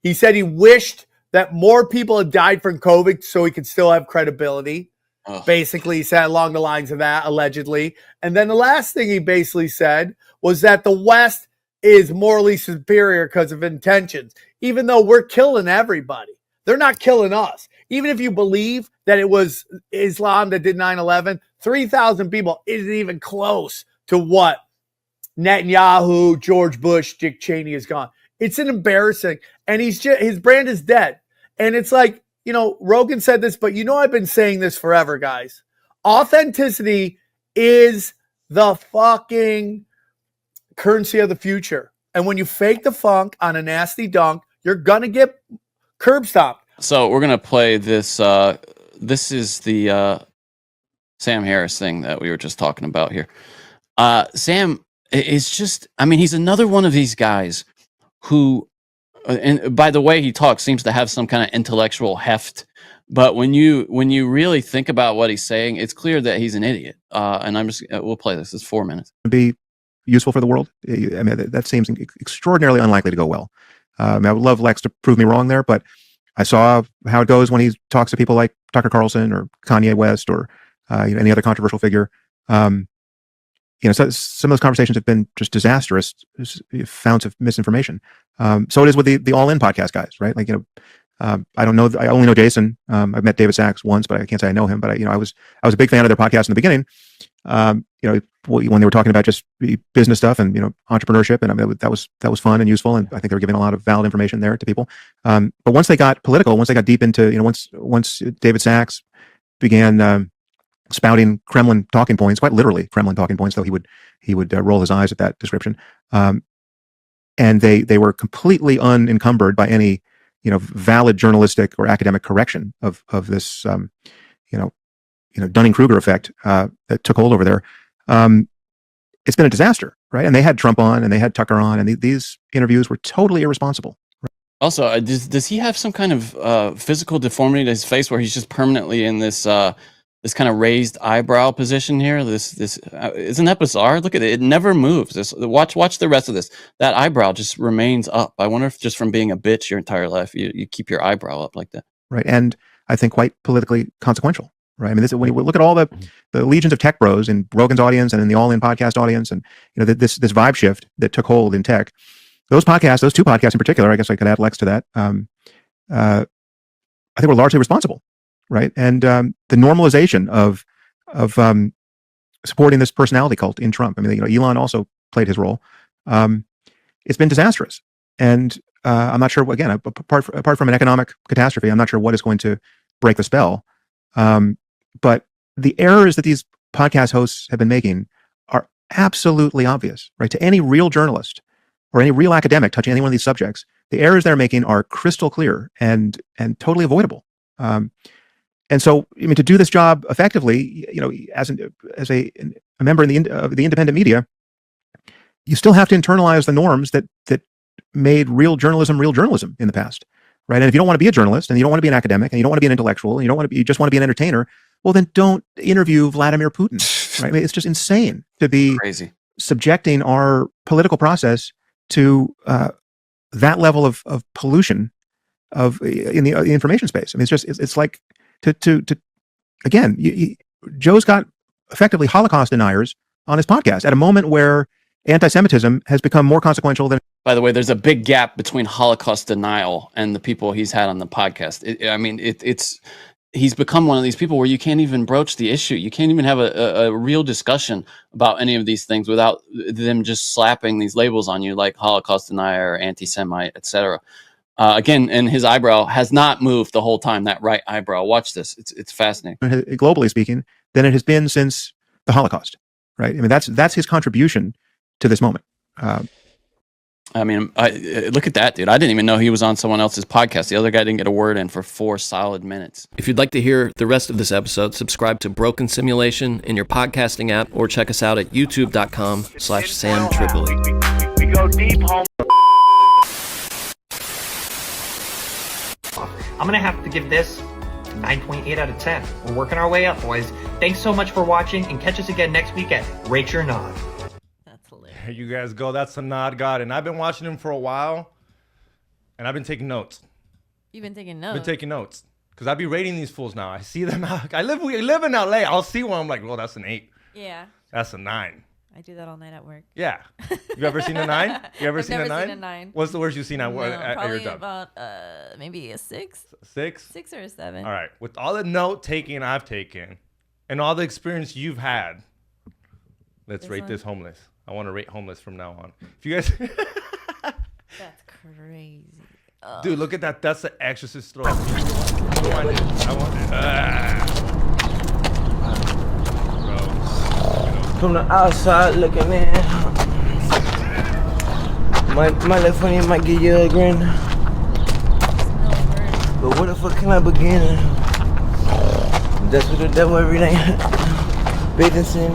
He said he wished that more people had died from COVID so he could still have credibility. Basically, he said along the lines of that, allegedly. And then the last thing he basically said was that the West is morally superior because of intentions, even though we're killing everybody. They're not killing us. Even if you believe that it was Islam that did 9/11, 3,000 people isn't even close to what Netanyahu, George Bush, Dick Cheney has gone. It's an embarrassing. And his brand is dead. And it's like, Rogan said this, but I've been saying this forever, guys. Authenticity is the fucking currency of the future. And when you fake the funk on a nasty dunk, you're going to get curb stomped.
So we're going to play this. This is the Sam Harris thing that we were just talking about here. Sam is just, he's another one of these guys who, and by the way he talks, seems to have some kind of intellectual heft. But when you really think about what he's saying, it's clear that he's an idiot. And we'll play this. It's 4 minutes.
Be useful for the world. I mean, that seems extraordinarily unlikely to go well. I would love Lex to prove me wrong there, but I saw how it goes when he talks to people like Tucker Carlson or Kanye West or any other controversial figure. So some of those conversations have been just disastrous, founts of misinformation. So it is with the All In podcast guys, right? Like, I don't know. I only know Jason. I've met David Sachs once, but I can't say I know him. But I was a big fan of their podcast in the beginning. When they were talking about just business stuff and entrepreneurship, and that was fun and useful, and I think they were giving a lot of valid information there to people. But once they got political, once they got deep into once David Sachs began spouting Kremlin talking points, quite literally Kremlin talking points, though he would roll his eyes at that description, and they were completely unencumbered by any valid journalistic or academic correction of this Dunning-Kruger effect that took hold over there. It's been a disaster, right? And they had Trump on, and they had Tucker on, and these interviews were totally irresponsible.
Also, does he have some kind of physical deformity to his face where he's just permanently in this this kind of raised eyebrow position here? This isn't that bizarre? Look at it; it never moves. Watch the rest of this. That eyebrow just remains up. I wonder if just from being a bitch your entire life, you keep your eyebrow up like that.
Right, and I think quite politically consequential. Right. I mean, when you look at all the legions of tech bros in Rogan's audience and in the All In podcast audience, and this vibe shift that took hold in tech, those two podcasts in particular, I guess I could add Lex to that. I think we're largely responsible, right? And the normalization of supporting this personality cult in Trump. I mean, Elon also played his role. It's been disastrous, and I'm not sure. Again, apart from an economic catastrophe, I'm not sure what is going to break the spell. But the errors that these podcast hosts have been making are absolutely obvious, right? To any real journalist or any real academic touching any one of these subjects, the errors they're making are crystal clear and totally avoidable. And so, to do this job effectively, as a member of the independent media, you still have to internalize the norms that made real journalism in the past, right? And if you don't want to be a journalist, and you don't want to be an academic, and you don't want to be an intellectual, and you just want to be an entertainer, well, then don't interview Vladimir Putin, right? I mean, it's just insane to be subjecting our political process to that level of pollution in the information space. I mean, it's like again, Joe's got effectively Holocaust deniers on his podcast at a moment where anti-Semitism has become more consequential than.
By the way, there's a big gap between Holocaust denial and the people he's had on the podcast. It's he's become one of these people where you can't even broach the issue. You can't even have a real discussion about any of these things without them just slapping these labels on you, like Holocaust denier, anti-Semite, etc. Again, and his eyebrow has not moved the whole time. That right eyebrow. Watch this. It's fascinating.
Globally speaking, than it has been since the Holocaust. Right. I mean, that's his contribution to this moment.
I mean, look at that, dude. I didn't even know he was on someone else's podcast. The other guy didn't get a word in for 4 solid minutes.
If you'd like to hear the rest of this episode, subscribe to Broken Simulation in your podcasting app or check us out at youtube.com/Sam Tripoli.
We go deep home.
I'm going to have to give this 9.8 out of 10. We're working our way up, boys. Thanks so much for watching, and catch us again next week at Rate Your Nod.
Here you guys go. That's a Nod God. And I've been watching him for a while, and I've been taking notes.
You've been taking notes?
I've been taking notes. Because I be rating these fools now. I see them out. We live in LA. I'll see one. I'm like, well, that's an 8.
Yeah.
That's a 9.
I do that all night at work.
Yeah. You ever seen a 9? You ever seen a 9?
I've never seen a 9.
What's the worst you've seen at your
probably
job?
about maybe a 6.
6?
6 or a 7.
All right. With all the note taking I've taken and all the experience you've had, let's rate this homeless. I want to rate homeless from now on. If you guys...
That's crazy. Ugh.
Dude, look at that. That's the Exorcist throw. I want it.
From the outside looking in, my left one might give you a grin. But where the fuck can I begin? That's what the devil every night. Bathing sin.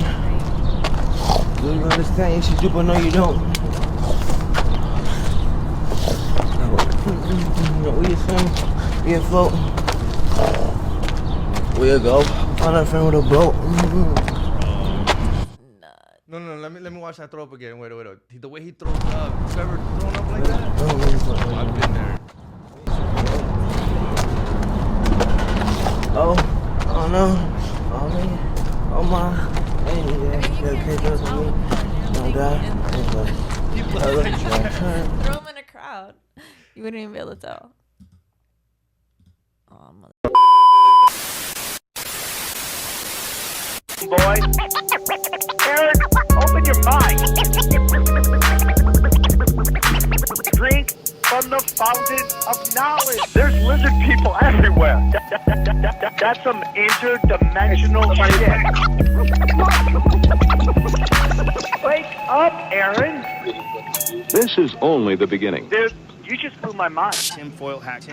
Do you understand? You should do, but no, you don't. We swim, we afloat. We'll go on a friend with a boat.
No, let me watch that throw up again. Wait. The way he throws up. You ever thrown up like that? Oh, I've been there.
Oh no. Oh man. Oh my.
Throw him in a crowd. You wouldn't even be able to tell. Oh, mother.
Boy. Aaron, open your mind. Drink from the fountain of knowledge. There's lizard people everywhere. That's some interdimensional shit. Wake up, Aaron.
This is only the beginning.
Dude, you just blew my mind.
Tinfoil hack.